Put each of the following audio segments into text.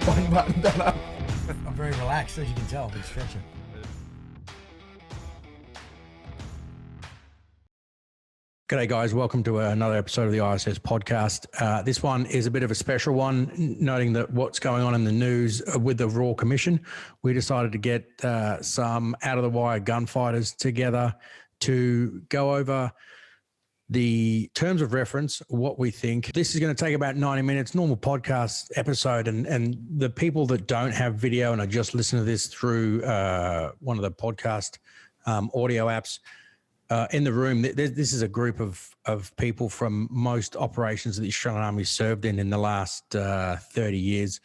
One button done up. I'm very relaxed, as you can tell. I've been stretching. G'day guys, welcome to another episode of the ISS podcast. This one is a bit of a special one, noting that what's going on in the news with the Royal Commission. We decided to get some out-of-the-wire gunfighters together to go over the terms of reference, what we think. This is going to take about 90 minutes, normal podcast episode, and the people that don't have video and are just listening to this through one of the podcast audio apps, in the room, this is a group of people from most operations that the Australian Army served in the last 30 years.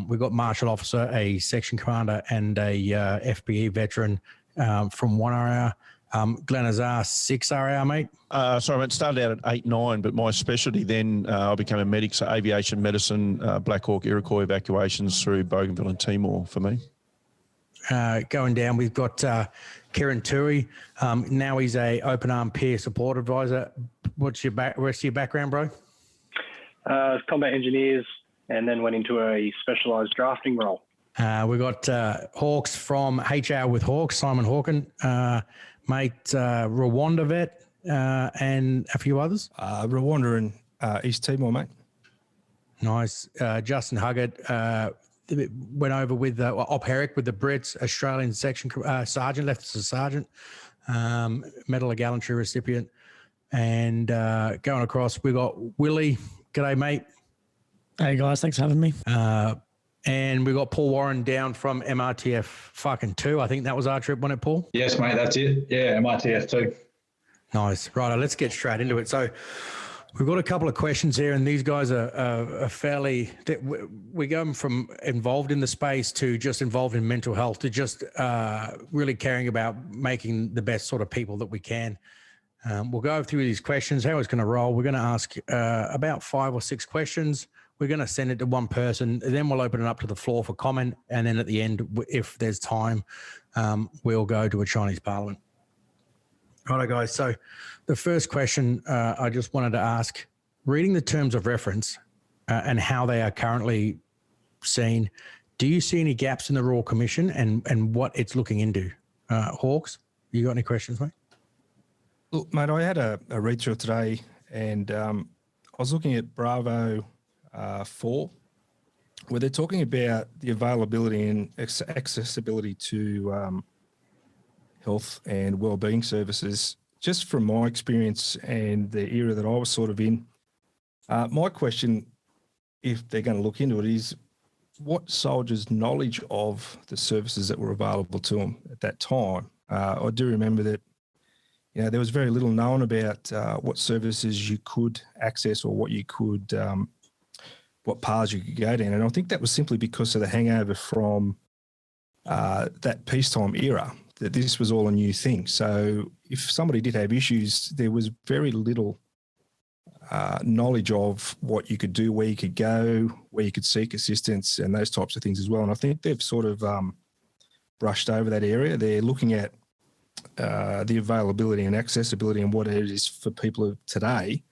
We've got Marshal Officer, a Section Commander, and a FBE veteran from 1 RR. Glenn Azar, 6 RR, mate. Sorry, I started out at 8-9, but my specialty then, I became a medic, so aviation medicine, Black Hawk, Iroquois evacuations through Bougainville and Timor for me. Going down, we've got Kieran Tui. Now he's a open arm peer support advisor. What's your rest of your background, bro? Combat engineers, and then went into a specialised drafting role. We've got Hawks from HR with Hawks, Simon Hawken, mate, Rwanda vet, and a few others. Rwanda and East Timor, mate. Nice. Justin Huggett went over with Op Herrick with the Brits, Australian section sergeant, left as a sergeant, Medal of Gallantry recipient. And going across, we got Willie. G'day, mate. Hey, guys. Thanks for having me. And we got Paul Warren down from MRTF fucking 2. I think that was our trip, wasn't it, Paul? Yes, mate, that's it. Yeah, MRTF 2. Nice. Right, let's get straight into it. So we've got a couple of questions here, and these guys are fairly, we go from involved in the space to just involved in mental health to just really caring about making the best sort of people that we can. We'll go through these questions, how it's going to roll. We're going to ask about 5 or 6 questions. We're going to send it to one person, and then we'll open it up to the floor for comment. And then at the end, if there's time, we'll go to a Chinese parliament. Righto, guys. So the first question I just wanted to ask, reading the terms of reference and how they are currently seen, do you see any gaps in the Royal Commission and what it's looking into? Hawks, you got any questions, mate? Look, mate, I had a read through today, and I was looking at Bravo 4, where they're talking about the availability and accessibility to health and wellbeing services. Just from my experience and the era that I was sort of in, my question, if they're going to look into it, is what soldiers' knowledge of the services that were available to them at that time? I do remember that, you know, there was very little known about what services you could access or what you could, what paths you could go down. And I think that was simply because of the hangover from that peacetime era, that this was all a new thing. So if somebody did have issues, there was very little knowledge of what you could do, where you could go, where you could seek assistance and those types of things as well. And I think they've sort of brushed over that area. They're looking at the availability and accessibility and what it is for people of today.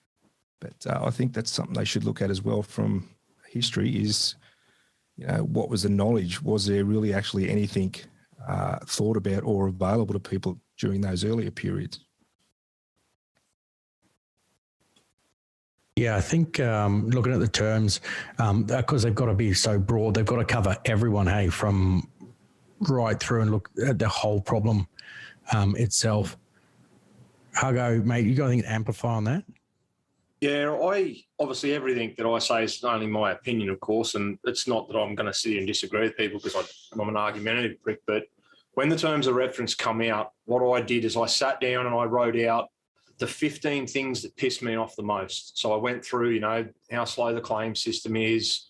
But I think that's something they should look at as well from history is, you know, what was the knowledge? Was there really actually anything thought about or available to people during those earlier periods? Yeah, I think looking at the terms, because they've got to be so broad, they've got to cover everyone, hey, from right through and look at the whole problem itself. Hugo, mate, you got anything to amplify on that? Yeah, obviously everything that I say is only my opinion, of course, and it's not that I'm going to sit here and disagree with people because I'm an argumentative prick, but when the terms of reference come out, what I did is I sat down and I wrote out the 15 things that pissed me off the most. So I went through, you know, how slow the claim system is,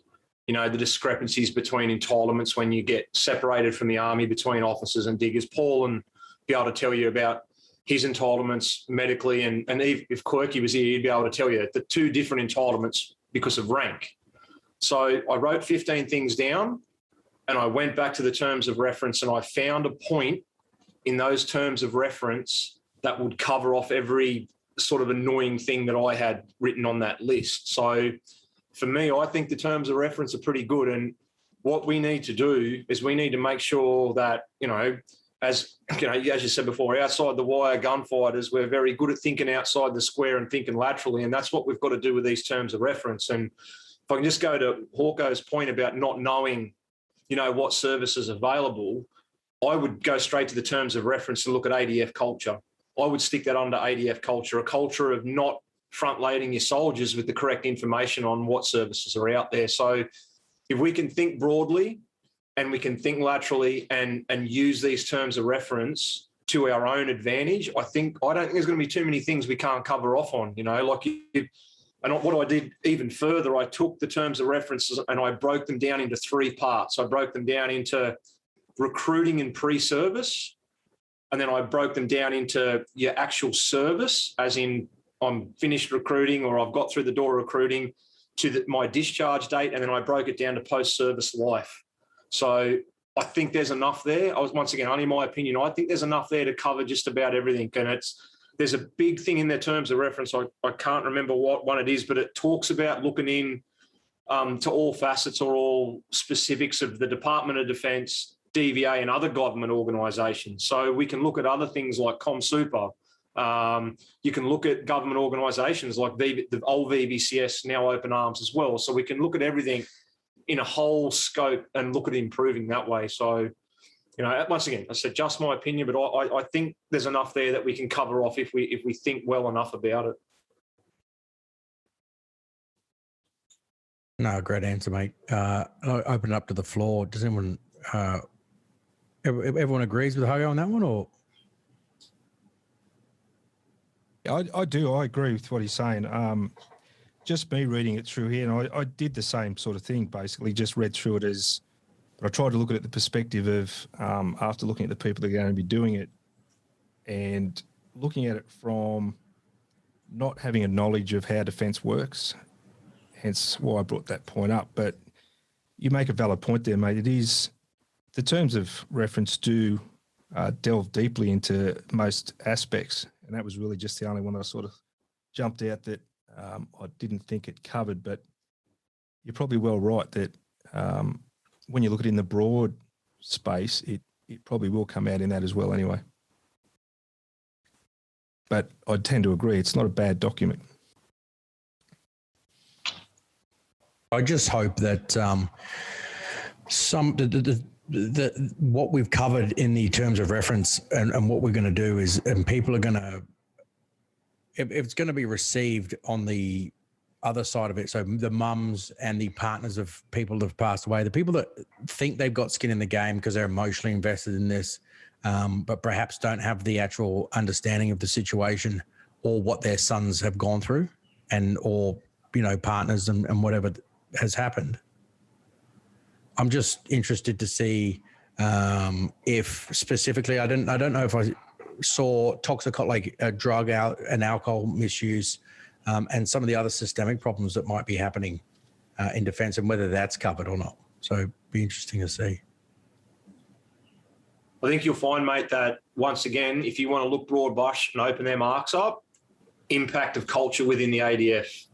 you know, the discrepancies between entitlements when you get separated from the Army between officers and diggers. Paul and be able to tell you about his entitlements medically, and if Quirky was here, he'd be able to tell you the 2 different entitlements because of rank. So I wrote 15 things down and I went back to the terms of reference and I found a point in those terms of reference that would cover off every sort of annoying thing that I had written on that list. So for me, I think the terms of reference are pretty good. And what we need to do is we need to make sure that, as you said before, outside the wire gunfighters, we're very good at thinking outside the square and thinking laterally, and that's what we've got to do with these terms of reference. And if I can just go to Hawko's point about not knowing, what service is available, I would go straight to the terms of reference and look at ADF culture. I would stick that under ADF culture, a culture of not front-loading your soldiers with the correct information on what services are out there. So if we can think broadly and we can think laterally and use these terms of reference to our own advantage, I don't think there's going to be too many things we can't cover off on, And what I did even further, I took the terms of references and I broke them down into 3 parts. I broke them down into recruiting and pre-service, and then I broke them down into your actual service, as in I'm finished recruiting or I've got through the door recruiting to my discharge date, and then I broke it down to post-service life. So I think there's enough there. Once again, only my opinion, I think there's enough there to cover just about everything. And there's a big thing in their terms of reference. I can't remember what one it is, but it talks about looking in to all facets or all specifics of the Department of Defence, DVA and other government organisations. So we can look at other things like ComSuper. You can look at government organisations like the old VBCS, now Open Arms as well. So we can look at everything in a whole scope and look at improving that way. So, once again, I said just my opinion, but I think there's enough there that we can cover off if we think well enough about it. No, great answer, mate. I'll open it up to the floor. Does anyone, everyone agrees with Hogo on that one, or? I do. I agree with what he's saying. Just me reading it through here, and I did the same sort of thing, basically, just read through it but I tried to look at it the perspective of, after looking at the people that are going to be doing it and looking at it from not having a knowledge of how defence works, hence why I brought that point up. But you make a valid point there, mate. It is, the terms of reference do delve deeply into most aspects, and that was really just the only one that I sort of jumped out that I didn't think it covered. But you're probably well right that when you look at it in the broad space, it probably will come out in that as well anyway. But I tend to agree, it's not a bad document. I just hope that what we've covered in the terms of reference and what we're going to do is, and people are going to, if it's going to be received on the other side of it. So the mums and the partners of people that have passed away, the people that think they've got skin in the game because they're emotionally invested in this, but perhaps don't have the actual understanding of the situation or what their sons have gone through or partners and whatever has happened. I'm just interested to see if specifically, I don't know if I saw drug and alcohol misuse and some of the other systemic problems that might be happening in defence, and whether that's covered or not. So it'd be interesting to see. I think you'll find, mate, that once again, if you want to look broad brush and open their marks up, impact of culture within the ADF.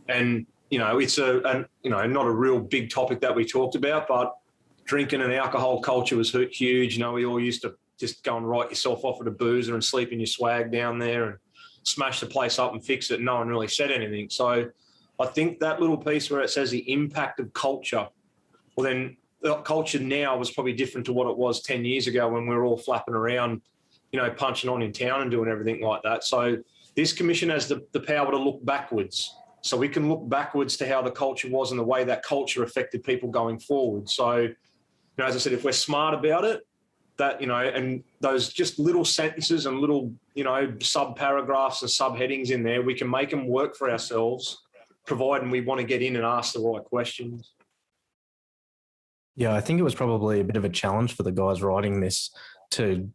And, it's not a real big topic that we talked about, but drinking and alcohol culture was huge. We all used to just go and write yourself off at a boozer and sleep in your swag down there and smash the place up and fix it. And no one really said anything. So I think that little piece where it says the impact of culture, well, then the culture now was probably different to what it was 10 years ago when we were all flapping around, punching on in town and doing everything like that. So this commission has the power to look backwards. So we can look backwards to how the culture was and the way that culture affected people going forward. So, as I said, if we're smart about it, that, and those just little sentences and little, sub-paragraphs and subheadings in there, we can make them work for ourselves, providing we want to get in and ask the right questions. Yeah, I think it was probably a bit of a challenge for the guys writing this to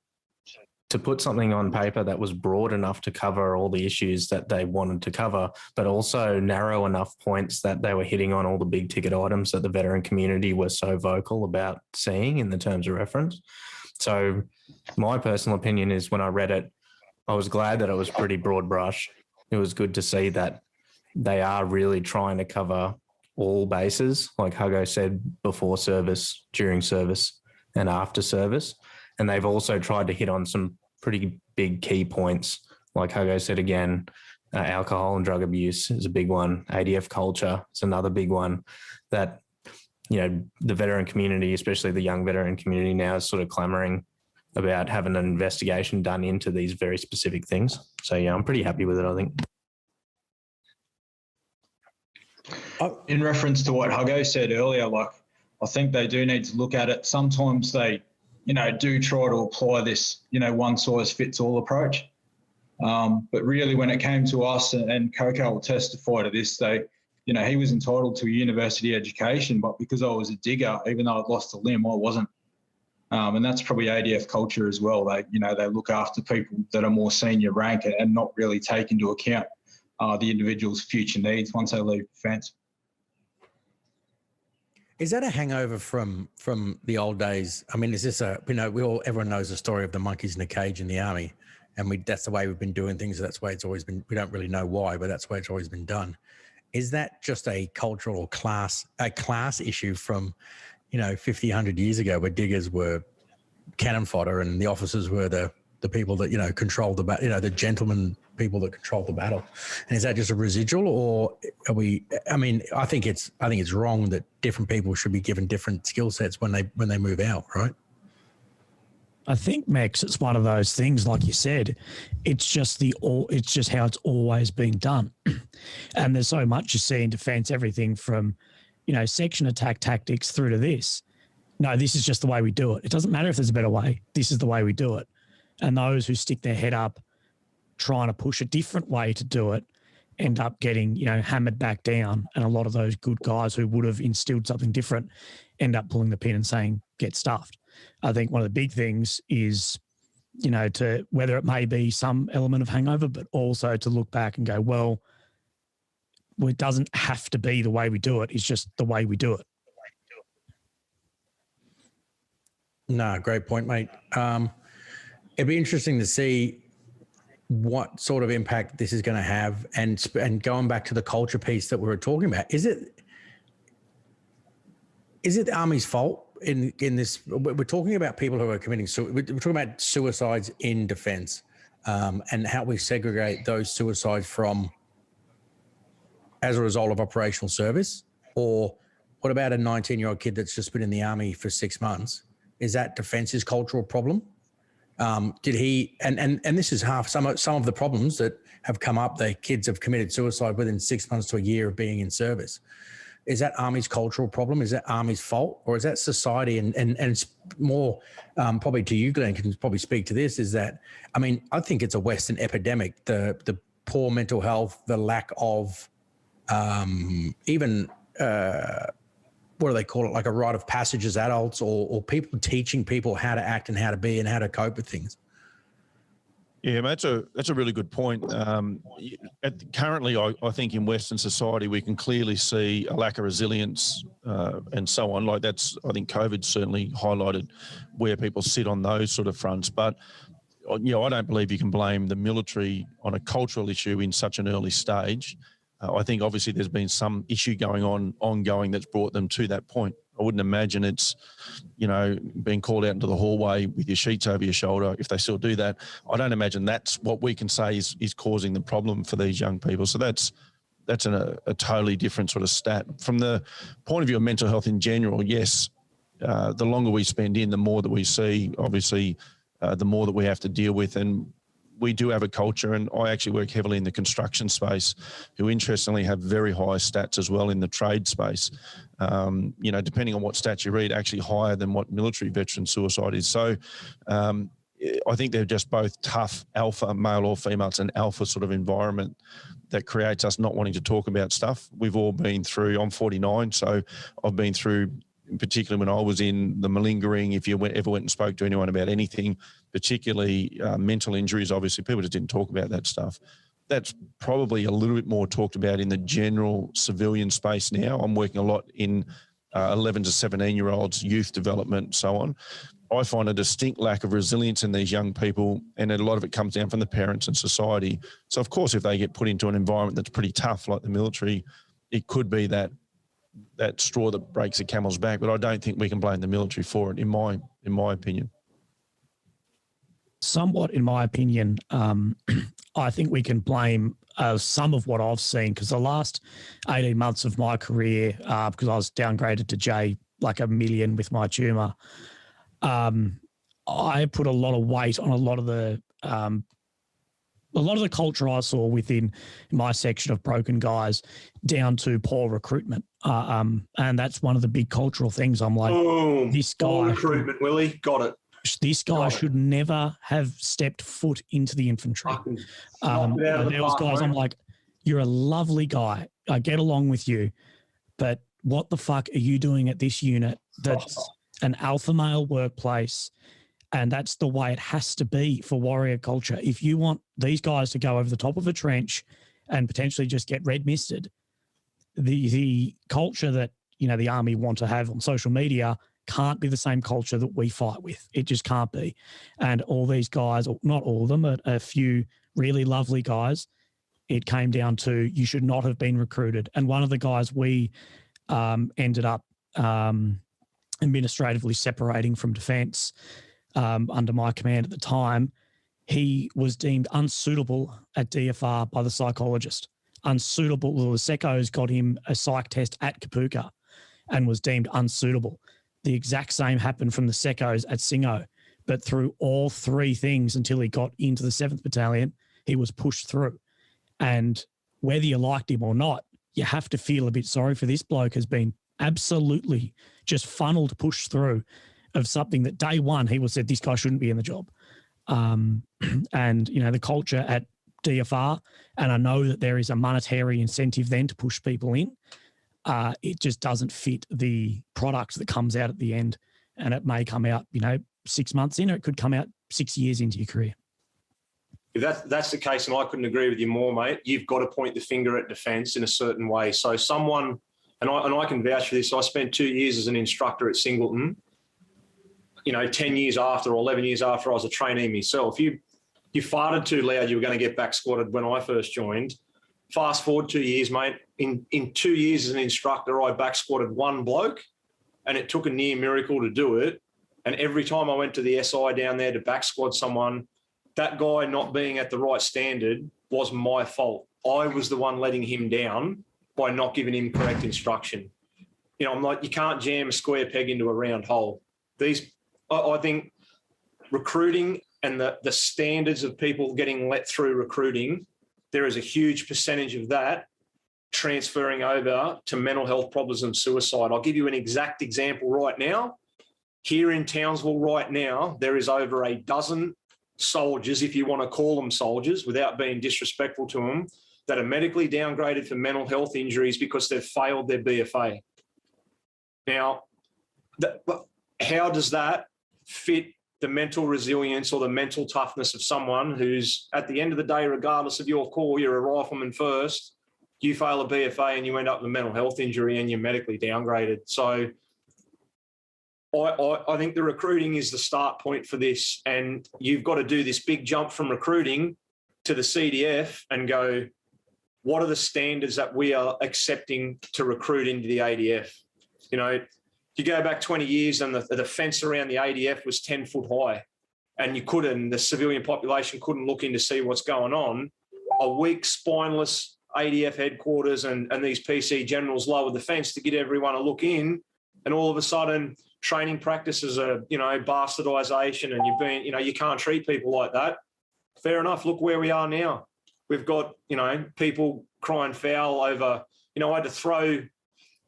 put something on paper that was broad enough to cover all the issues that they wanted to cover, but also narrow enough points that they were hitting on all the big ticket items that the veteran community was so vocal about seeing in the terms of reference. So my personal opinion is, when I read it, I was glad that it was pretty broad brush. It was good to see that they are really trying to cover all bases, like Hugo said, before service, during service, and after service. And they've also tried to hit on some pretty big key points, like Hugo said again. Alcohol and drug abuse is a big one. ADF culture is another big one that, the veteran community, especially the young veteran community now, is sort of clamoring about having an investigation done into these very specific things. So, yeah, I'm pretty happy with it, I think. In reference to what Hugo said earlier, I think they do need to look at it. Sometimes they, do try to apply this, one size fits all approach. But really, when it came to us, and Coco will testify to this, he was entitled to a university education, but because I was a digger, even though I'd lost a limb, I wasn't. And that's probably ADF culture as well. They look after people that are more senior rank and not really take into account the individual's future needs once they leave defence. Is that a hangover from the old days? I mean, is this everyone knows the story of the monkeys in a cage in the army, and that's the way we've been doing things. That's the way it's always been. We don't really know why, but that's the way it's always been done. Is that just a cultural or class issue from, 50, 100 years ago, where diggers were cannon fodder and the officers were the people that, controlled the battle, the gentlemen people that controlled the battle? And is that just a residual, or are we, I think it's wrong that different people should be given different skill sets when they move out, right? I think, Max, it's one of those things, like you said, it's just how it's always been done. And there's so much you see in defence, everything from, section attack tactics through to this. No, this is just the way we do it. It doesn't matter if there's a better way. This is the way we do it. And those who stick their head up trying to push a different way to do it end up getting, hammered back down. And a lot of those good guys who would have instilled something different end up pulling the pin and saying, get stuffed. I think one of the big things is, to whether it may be some element of hangover, but also to look back and go, well, it doesn't have to be the way we do it. It's just the way we do it. No, great point, mate. It'd be interesting to see what sort of impact this is going to have, and going back to the culture piece that we were talking about. Is it the Army's fault in this? We're talking about people who are committing. We're talking about suicides in defence, and how we segregate those suicides from as a result of operational service. Or what about a 19-year-old kid that's just been in the Army for 6 months? Is that defence's cultural problem? Did he, and this is some of the problems that have come up, the kids have committed suicide within 6 months to a year of being in service. Is that Army's cultural problem? Is that Army's fault? Or is that society? And it's more probably to you, Glenn, can probably speak to this, is that, I think it's a Western epidemic, the poor mental health, the lack of even what do they call it, like a rite of passage as adults, or people teaching people how to act and how to be and how to cope with things. Yeah, mate, that's a really good point. Currently, I think in Western society, we can clearly see a lack of resilience and so on. I think COVID certainly highlighted where people sit on those sort of fronts. But, I don't believe you can blame the military on a cultural issue in such an early stage. I think obviously there's been some issue ongoing that's brought them to that point. I wouldn't imagine it's, being called out into the hallway with your sheets over your shoulder, if they still do that. I don't imagine that's what we can say is causing the problem for these young people. So that's a totally different sort of stat. From the point of view of mental health in general, yes, the longer we spend in, the more that we see, obviously, the more that we have to deal with. And we do have a culture, and I actually work heavily in the construction space, who interestingly have very high stats as well in the trade space. Depending on what stats you read, actually higher than what military veteran suicide is. So I think they're just both tough alpha, male or female. It's an alpha sort of environment that creates us not wanting to talk about stuff. We've all been through, I'm 49, so I've been through, particularly when I was in the malingering, if you ever went and spoke to anyone about anything, particularly mental injuries, obviously people just didn't talk about that stuff. That's probably a little bit more talked about in the general civilian space now. I'm working a lot in 11 to 17-year-olds, youth development, so on. I find a distinct lack of resilience in these young people, and a lot of it comes down from the parents and society. So, of course, if they get put into an environment that's pretty tough, like the military, it could be that that straw that breaks the camel's back. But I don't think we can blame the military for it, in my opinion. Somewhat, in my opinion, I think we can blame some of what I've seen, because the last 18 months of my career, because I was downgraded to J like a million with my tumour, I put a lot of weight on a lot of the culture I saw within my section of broken guys down to poor recruitment. And that's one of the big cultural things. I'm like, Boom. This guy, Poor recruitment, Willie. Got it. This guy should never have stepped foot into the infantry. There was guys, I'm like, you're a lovely guy. I get along with you, but what the fuck are you doing at this unit? That's an alpha male workplace. And that's the way it has to be for warrior culture. If you want these guys to go over the top of a trench and potentially just get red misted, the culture that, you know, the army want to have on social media can't be the same culture that we fight with. It just can't be. And all these guys, or not all of them, but a few really lovely guys, it came down to you should not have been recruited. And one of the guys we ended up administratively separating from defence under my command at the time, he was deemed unsuitable at DFR by the psychologist. Unsuitable. Well, the secos got him a psych test at Kapuka and was deemed unsuitable. The exact same happened from the secos at Singo, but through all three things until he got into the 7th Battalion, he was pushed through. And whether you liked him or not, you have to feel a bit sorry for this bloke has been absolutely just funneled, pushed through of something that day one he was said, this guy shouldn't be in the job. And, you know, the culture at DFR, and I know that there is a monetary incentive then to push people in, it just doesn't fit the product that comes out at the end. And it may come out, you know, 6 months in, or it could come out 6 years into your career. If that's the case, and I couldn't agree with you more, mate, you've got to point the finger at defence in a certain way. So someone, and I can vouch for this, I spent 2 years as an instructor at Singleton, you know, 10 years after or 11 years after I was a trainee myself. You farted too loud, you were going to get back squatted when I first joined. Fast forward 2 years, mate. In 2 years as an instructor, I back squatted one bloke, and it took a near miracle to do it. And every time I went to the SI down there to back squat someone, that guy not being at the right standard was my fault. I was the one letting him down by not giving him correct instruction. You know, I'm like, you can't jam a square peg into a round hole. I think recruiting and the standards of people getting let through recruiting, there is a huge percentage of that transferring over to mental health problems and suicide. I'll give you an exact example right now. Here in Townsville right now, there is over a dozen soldiers, if you want to call them soldiers without being disrespectful to them, that are medically downgraded for mental health injuries because they've failed their BFA. Now, how does that fit the mental resilience or the mental toughness of someone who's, at the end of the day, regardless of your call, you're a rifleman first, you fail a BFA and you end up with a mental health injury and you're medically downgraded. So I think the recruiting is the start point for this, and you've got to do this big jump from recruiting to the CDF and go, what are the standards that we are accepting to recruit into the ADF? You know, you go back 20 years and the fence around the ADF was 10 foot high, and the civilian population couldn't look in to see what's going on. A weak, spineless ADF headquarters and these PC generals lowered the fence to get everyone to look in, and all of a sudden training practices are, you know, bastardization, and you can't treat people like that. Fair enough. Look where we are now. We've got, you know, people crying foul over, you know, I had to throw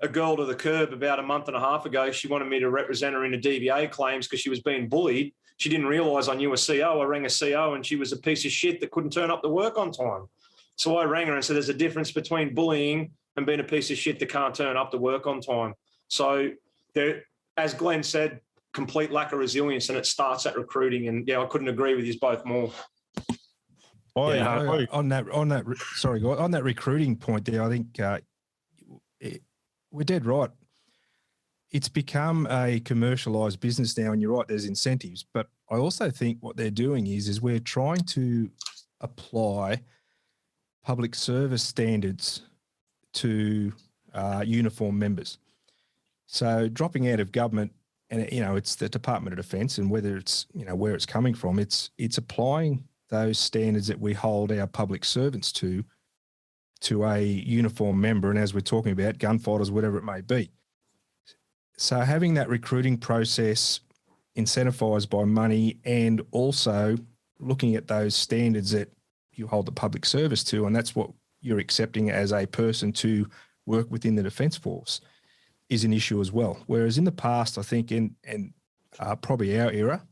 a girl to the curb about a month and a half ago. She wanted me to represent her in a DVA claims because she was being bullied. She didn't realise I knew a CO. I rang a CO and she was a piece of shit that couldn't turn up to work on time. So I rang her and said, there's a difference between bullying and being a piece of shit that can't turn up to work on time. So there, as Glenn said, complete lack of resilience, and it starts at recruiting. And yeah, I couldn't agree with you both more. On that recruiting point there, I think we're dead right. It's become a commercialised business now, and you're right, there's incentives. But I also think what they're doing is we're trying to apply public service standards to uniformed members. So dropping out of government, and it's the Department of Defence, and whether it's where it's coming from, it's applying those standards that we hold our public servants to a uniformed member, and as we're talking about, gunfighters, whatever it may be. So having that recruiting process incentivised by money, and also looking at those standards that you hold the public service to, and that's what you're accepting as a person to work within the Defence Force, is an issue as well. Whereas in the past, I think, in probably our era,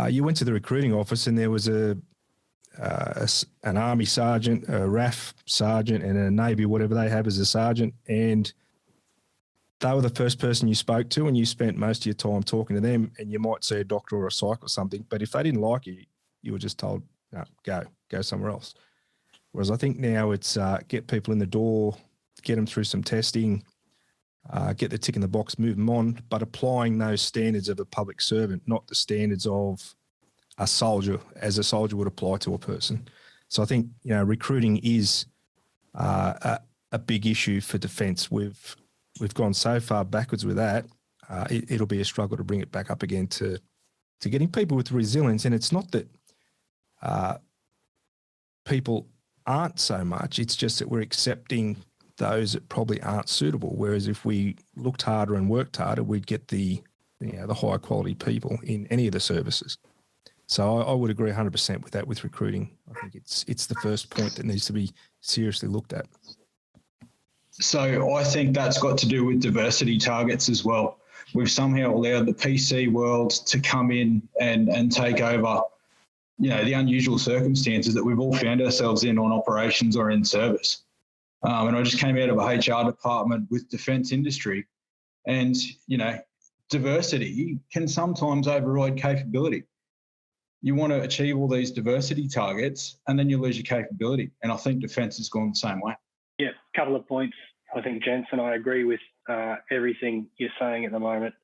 you went to the recruiting office and there was an Army sergeant, a RAF sergeant, and a Navy, whatever they have as a sergeant, and they were the first person you spoke to, and you spent most of your time talking to them, and you might see a doctor or a psych or something, but if they didn't like you, you were just told, no, go somewhere else. Whereas I think now it's get people in the door, get them through some testing, get the tick in the box, move them on, but applying those standards of a public servant, not the standards of a soldier, as a soldier would apply to a person. So I think, recruiting is a big issue for defence. We've gone so far backwards with that. It'll be a struggle to bring it back up again to getting people with resilience. And it's not that people aren't so much, it's just that we're accepting those that probably aren't suitable. Whereas if we looked harder and worked harder, we'd get the higher quality people in any of the services. So I would agree 100% with that with recruiting. I think it's the first point that needs to be seriously looked at. So I think that's got to do with diversity targets as well. We've somehow allowed the PC world to come in and take over, the unusual circumstances that we've all found ourselves in on operations or in service. And I just came out of a HR department with defence industry, and, diversity can sometimes override capability. You want to achieve all these diversity targets and then you lose your capability. And I think defence has gone the same way. Yeah, a couple of points. I think, gents, and I agree with everything you're saying at the moment.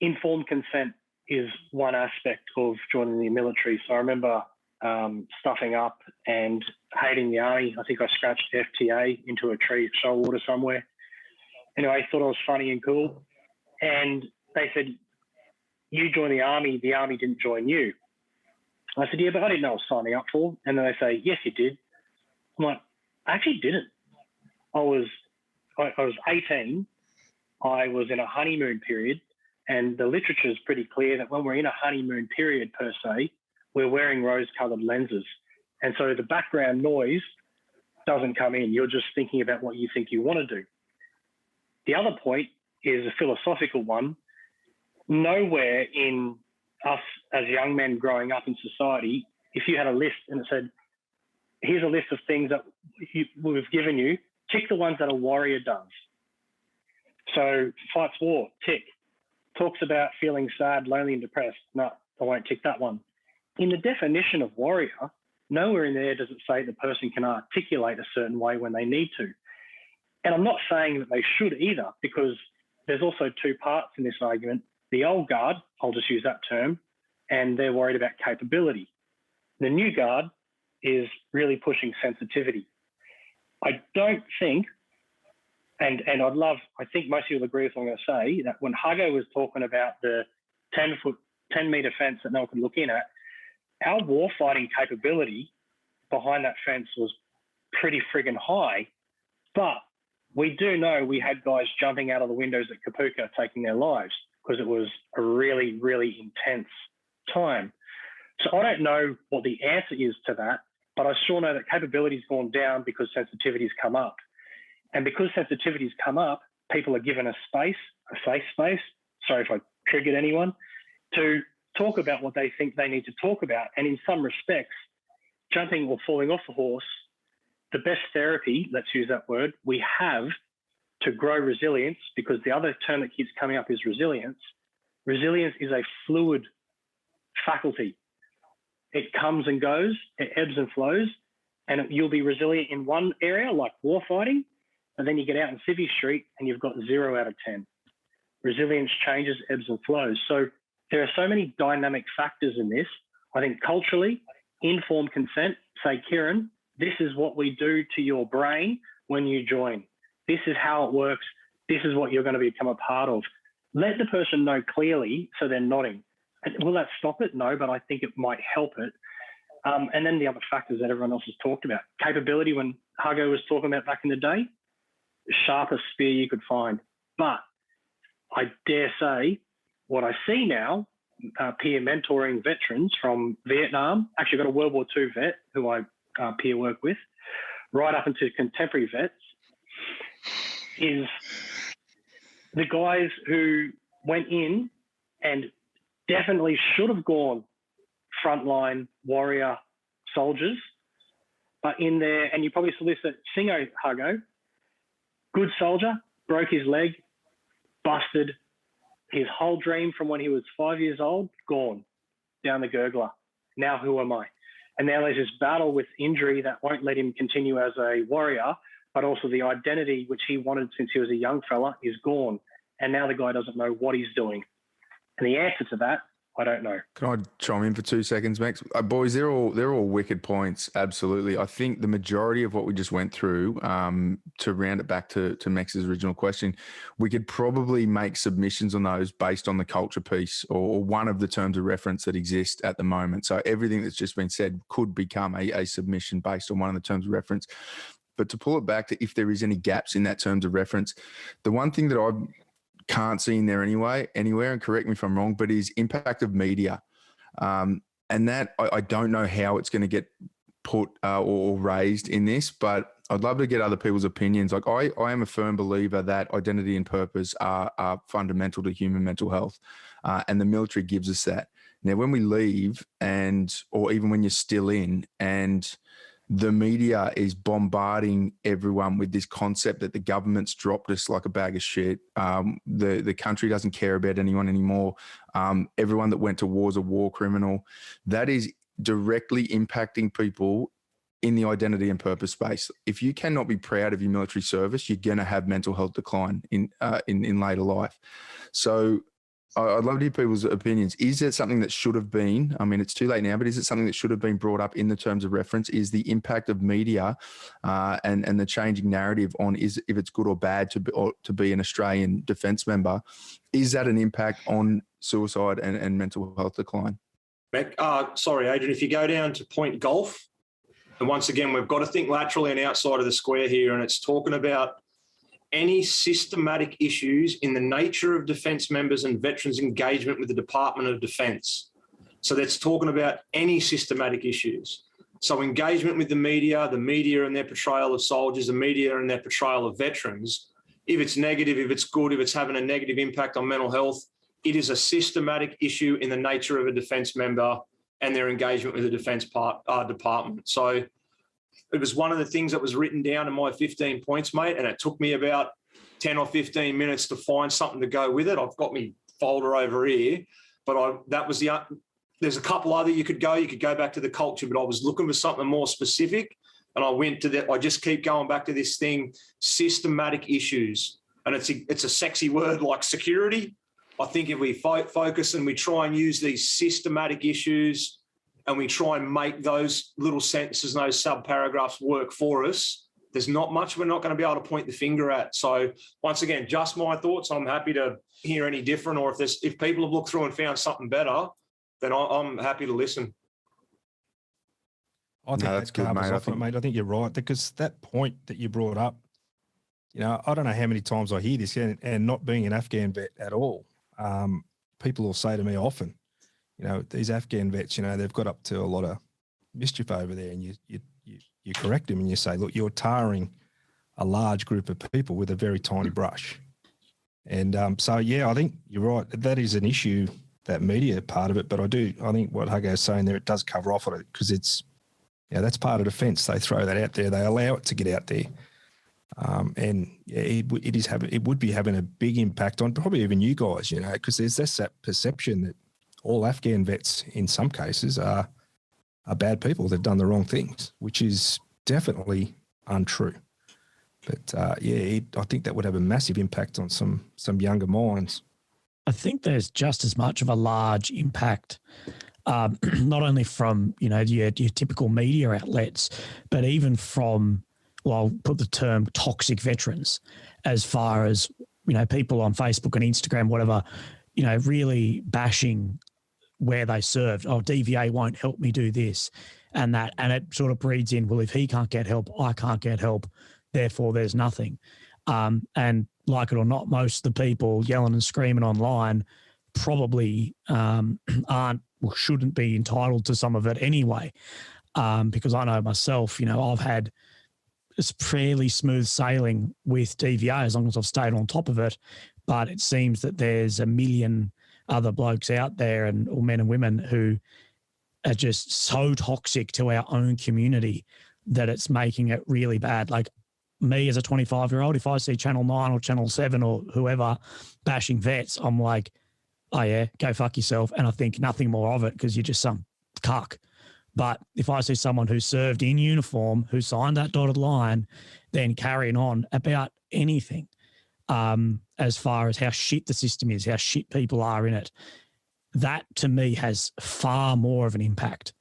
Informed consent is one aspect of joining the military. So I remember stuffing up and hating the army. I think I scratched FTA into a tree at Shoalwater somewhere. Anyway, I thought I was funny and cool. And they said, you joined the army didn't join you. I said, yeah, but I didn't know what I was signing up for. And then they say, yes, you did. I'm like, I actually didn't. I was 18. I was in a honeymoon period, and the literature is pretty clear that when we're in a honeymoon period per se, we're wearing rose-coloured lenses. And so the background noise doesn't come in. You're just thinking about what you think you want to do. The other point is a philosophical one. Nowhere in us as young men growing up in society, if you had a list and it said, here's a list of things that we've given you, tick the ones that a warrior does. So fights war, tick. Talks about feeling sad, lonely and depressed. No, I won't tick that one. In the definition of warrior, nowhere in there does it say the person can articulate a certain way when they need to. And I'm not saying that they should either, because there's also two parts in this argument. The old guard, I'll just use that term, and they're worried about capability. The new guard is really pushing sensitivity. I don't think, and I think most people agree with what I'm going to say, that when Huggo was talking about the 10-metre fence that no one could look in at, our warfighting capability behind that fence was pretty friggin' high, but we do know we had guys jumping out of the windows at Kapuka taking their lives because it was a really, really intense time. So I don't know what the answer is to that, but I sure know that capability's gone down because sensitivity's come up. And because sensitivity's come up, people are given a space, a safe space, sorry if I triggered anyone, to talk about what they think they need to talk about. And in some respects, jumping or falling off a horse, the best therapy, let's use that word, we have to grow resilience, because the other term that keeps coming up is resilience. Resilience is a fluid faculty. It comes and goes, it ebbs and flows, and you'll be resilient in one area like warfighting, and then you get out in Civvy Street and you've got 0 out of 10. Resilience changes, ebbs and flows. So there are so many dynamic factors in this. I think culturally, informed consent, say, Kieran, this is what we do to your brain when you join. This is how it works. This is what you're going to become a part of. Let the person know clearly so they're nodding. And will that stop it? No, but I think it might help it. And then the other factors that everyone else has talked about. Capability, when Hugo was talking about back in the day, sharpest spear you could find. But I dare say what I see now, peer mentoring veterans from Vietnam, actually got a World War II vet who I peer work with, right up into contemporary vets, is the guys who went in and definitely should have gone frontline warrior soldiers, but in there, and you probably saw this at Singo, Hugo, good soldier, broke his leg, busted, his whole dream from when he was 5 years old, gone down the gurgler. Now who am I? And now there's this battle with injury that won't let him continue as a warrior, but also the identity which he wanted since he was a young fella is gone. And now the guy doesn't know what he's doing. And the answer to that, I don't know. Can I chime in for 2 seconds, Max? Boys, they're all wicked points. Absolutely. I think the majority of what we just went through, to round it back to Max's original question, we could probably make submissions on those based on the culture piece or one of the terms of reference that exist at the moment. So everything that's just been said could become a submission based on one of the terms of reference. But to pull it back to if there is any gaps in that terms of reference, the one thing that I can't see in there anywhere, and correct me if I'm wrong, but is impact of media. And that I don't know how it's going to get put or raised in this, but I'd love to get other people's opinions. Like I am a firm believer that identity and purpose are fundamental to human mental health. And the military gives us that. Now, when we leave or even when you're still in and the media is bombarding everyone with this concept that the government's dropped us like a bag of shit. The country doesn't care about anyone anymore. Everyone that went to war is a war criminal. That is directly impacting people in the identity and purpose space. If you cannot be proud of your military service, you're going to have mental health decline in later life. So I'd love to hear people's opinions. Is it something that should have been, I mean, it's too late now, but is it something that should have been brought up in the terms of reference? Is the impact of media and the changing narrative on if it's good or bad to be an Australian defence member, is that an impact on suicide and mental health decline? Sorry, Adrian, if you go down to point golf, and once again, we've got to think laterally and outside of the square here, and it's talking about any systematic issues in the nature of defence members and veterans' engagement with the Department of Defence. So that's talking about any systematic issues. So engagement with the media and their portrayal of soldiers, the media and their portrayal of veterans, if it's negative, if it's good, if it's having a negative impact on mental health, it is a systematic issue in the nature of a defence member and their engagement with the defence department. So it was one of the things that was written down in my 15 points, mate, and it took me about 10 or 15 minutes to find something to go with it. I've got my folder over here, but there's a couple other you could go. You could go back to the culture, but I was looking for something more specific, and I went to that. I just keep going back to this thing, systematic issues, and it's a sexy word like security. I think if we focus and we try and use these systematic issues and we try and make those little sentences and those sub-paragraphs work for us, there's not much we're not going to be able to point the finger at. So once again, just my thoughts. I'm happy to hear any different, or if people have looked through and found something better, then I'm happy to listen. I think that's good, mate. I think you're right, because that point that you brought up, I don't know how many times I hear this, and not being an Afghan vet at all, people will say to me often, these Afghan vets, they've got up to a lot of mischief over there, and you correct them and you say, look, you're tarring a large group of people with a very tiny brush. And so, yeah, I think you're right. That is an issue, that media part of it. But I think what Hugo's saying there, it does cover off on it, because it's, that's part of defence. They throw that out there. They allow it to get out there. And it would be having a big impact on probably even you guys, because there's that perception that all Afghan vets in some cases are bad people. They've done the wrong things, which is definitely untrue. But I think that would have a massive impact on some younger minds. I think there's just as much of a large impact not only from, your typical media outlets, but even from, well, I'll put the term toxic veterans, as far as, people on Facebook and Instagram, whatever, really bashing where they served. Oh, DVA won't help me do this and that. And it sort of breeds in, well, if he can't get help, I can't get help. Therefore, there's nothing. And like it or not, most of the people yelling and screaming online probably shouldn't be entitled to some of it anyway. Because I know myself, I've had it's fairly smooth sailing with DVA as long as I've stayed on top of it. But it seems that there's a million other blokes out there or men and women who are just so toxic to our own community that it's making it really bad. Like me as a 25-year-old, if I see Channel 9 or Channel 7 or whoever bashing vets, I'm like, oh yeah, go fuck yourself. And I think nothing more of it because you're just some cuck. But if I see someone who served in uniform, who signed that dotted line, then carrying on about anything, as far as how shit the system is, how shit people are in it, that to me has far more of an impact,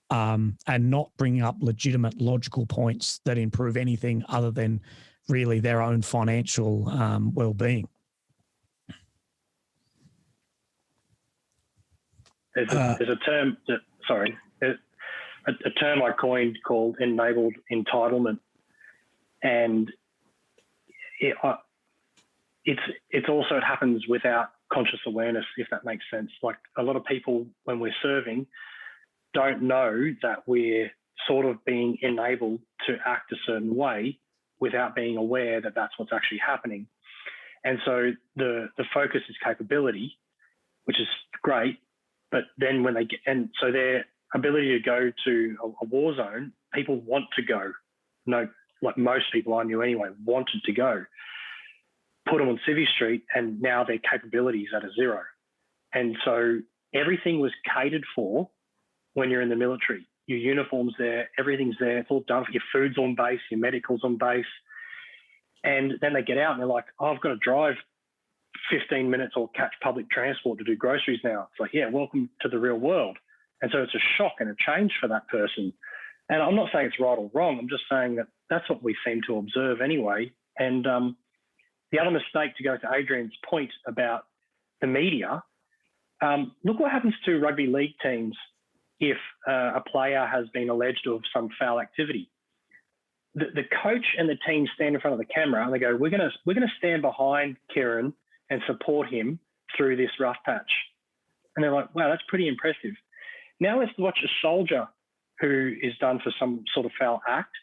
and not bringing up legitimate, logical points that improve anything other than really their own financial well-being. There's a term that, a term I coined called enabled entitlement, and it also it happens without conscious awareness, if that makes sense. Like a lot of people, when we're serving, don't know that we're sort of being enabled to act a certain way without being aware that that's what's actually happening. And so the focus is capability, which is great, but then when they get, and so their ability to go to a war zone, people want to go. No, like most people I knew anyway, wanted to go. Put them on Civvy Street, and now their capability is at a zero. And so everything was catered for when you're in the military. Your uniform's there, everything's there, it's all done for. Your food's on base, your medical's on base. And then they get out and they're like, oh, I've got to drive 15 minutes or catch public transport to do groceries now. It's like, yeah, welcome to the real world. And so it's a shock and a change for that person. And I'm not saying it's right or wrong. I'm just saying that that's what we seem to observe anyway. And the other mistake, to go to Adrian's point about the media, look what happens to rugby league teams if a player has been alleged of some foul activity. The coach and the team stand in front of the camera and they go, we're going to stand behind Kieran and support him through this rough patch. And they're like, wow, that's pretty impressive. Now let's watch a soldier who is done for some sort of foul act,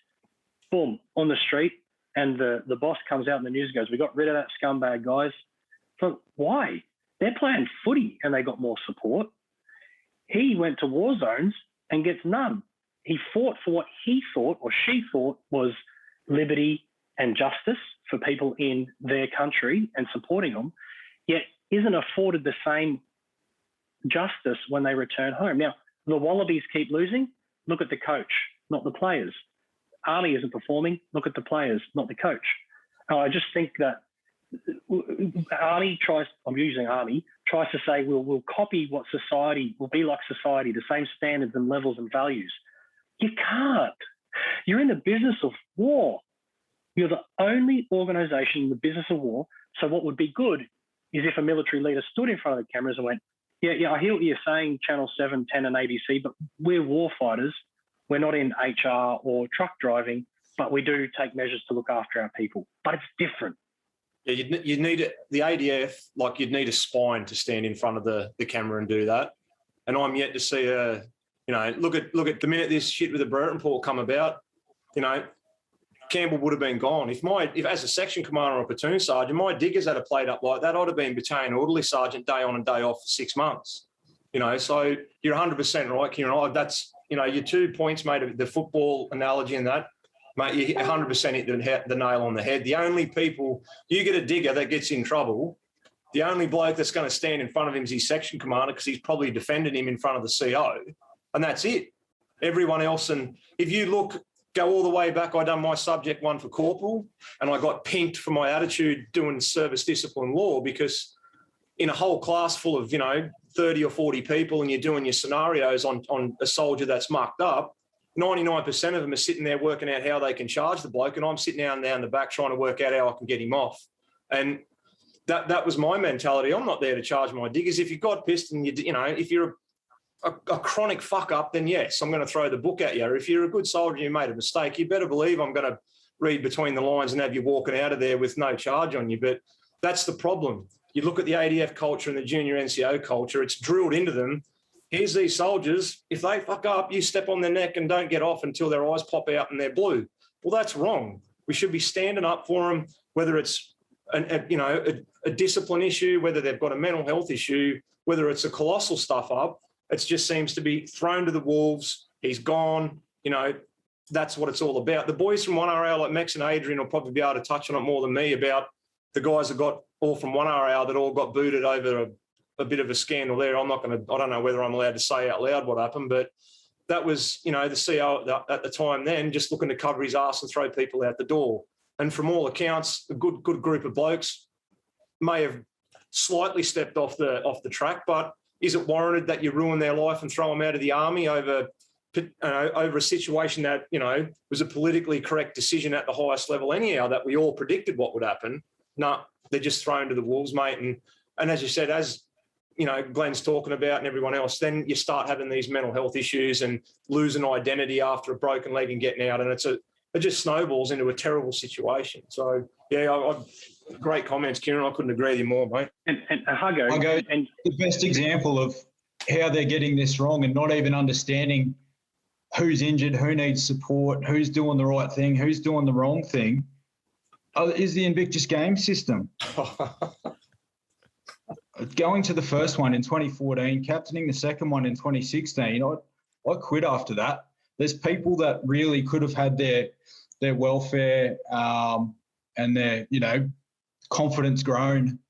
boom, on the street, and the boss comes out in the news and goes, we got rid of that scumbag, guys. So why? They're playing footy and they got more support. He went to war zones and gets none. He fought for what he thought or she thought was liberty and justice for people in their country and supporting them, yet isn't afforded the same justice when they return home. Now, the Wallabies keep losing. Look at the coach, not the players. Army isn't performing. Look at the players, not the coach. I just think that Army tries to say we'll copy what society will be like society, the same standards and levels and values. You can't. You're in the business of war. You're the only organisation in the business of war. So what would be good is if a military leader stood in front of the cameras and went, yeah, I hear what you're saying, Channel 7, 10 and ABC, but we're war fighters. We're not in HR or truck driving, but we do take measures to look after our people. But it's different. Yeah, you'd need the ADF, like you'd need a spine to stand in front of the camera and do that. And I'm yet to see look at the minute this shit with the Brereton report come about, Campbell would have been gone. If as a section commander or platoon sergeant, my diggers had played up like that, I'd have been battalion orderly sergeant day on and day off for 6 months. So you're 100% right, Kieran. That's, your 2 points, mate, the football analogy and that, mate, you 100% hit the nail on the head. The only people, you get a digger that gets in trouble, the only bloke that's going to stand in front of him is his section commander because he's probably defended him in front of the CO, and that's it. Everyone else, and if you go all the way back, I done my subject one for corporal, and I got pinked for my attitude doing service discipline law because in a whole class full of, 30 or 40 people and you're doing your scenarios on a soldier that's mucked up, 99% of them are sitting there working out how they can charge the bloke, and I'm sitting down the back trying to work out how I can get him off. And that was my mentality. I'm not there to charge my diggers. If you've got pissed and if you're a chronic fuck up, then yes, I'm going to throw the book at you. If you're a good soldier and you made a mistake, you better believe I'm going to read between the lines and have you walking out of there with no charge on you. But that's the problem. You look at the ADF culture and the junior NCO culture, it's drilled into them. Here's these soldiers. If they fuck up, you step on their neck and don't get off until their eyes pop out and they're blue. Well, that's wrong. We should be standing up for them, whether it's a discipline issue, whether they've got a mental health issue, whether it's a colossal stuff up. It just seems to be thrown to the wolves. He's gone. That's what it's all about. The boys from 1RL, like Max and Adrian, will probably be able to touch on it more than me about the guys that got all from 1RL that all got booted over a bit of a scandal there. I don't know whether I'm allowed to say out loud what happened, but that was, the CO at the time then just looking to cover his ass and throw people out the door. And from all accounts, a good group of blokes may have slightly stepped off the track, but is it warranted that you ruin their life and throw them out of the army over a situation that, was a politically correct decision at the highest level anyhow, that we all predicted what would happen? No, they're just thrown to the wolves, mate. And as you said, as Glenn's talking about and everyone else, then you start having these mental health issues and losing identity after a broken leg and getting out. And it just snowballs into a terrible situation. So, yeah, great comments, Kieran. I couldn't agree with you more, mate. And Huggo, and the best example of how they're getting this wrong and not even understanding who's injured, who needs support, who's doing the right thing, who's doing the wrong thing, is the Invictus game system. Going to the first one in 2014, captaining the second one in 2016, I quit after that. There's people that really could have had their welfare and their, confidence grown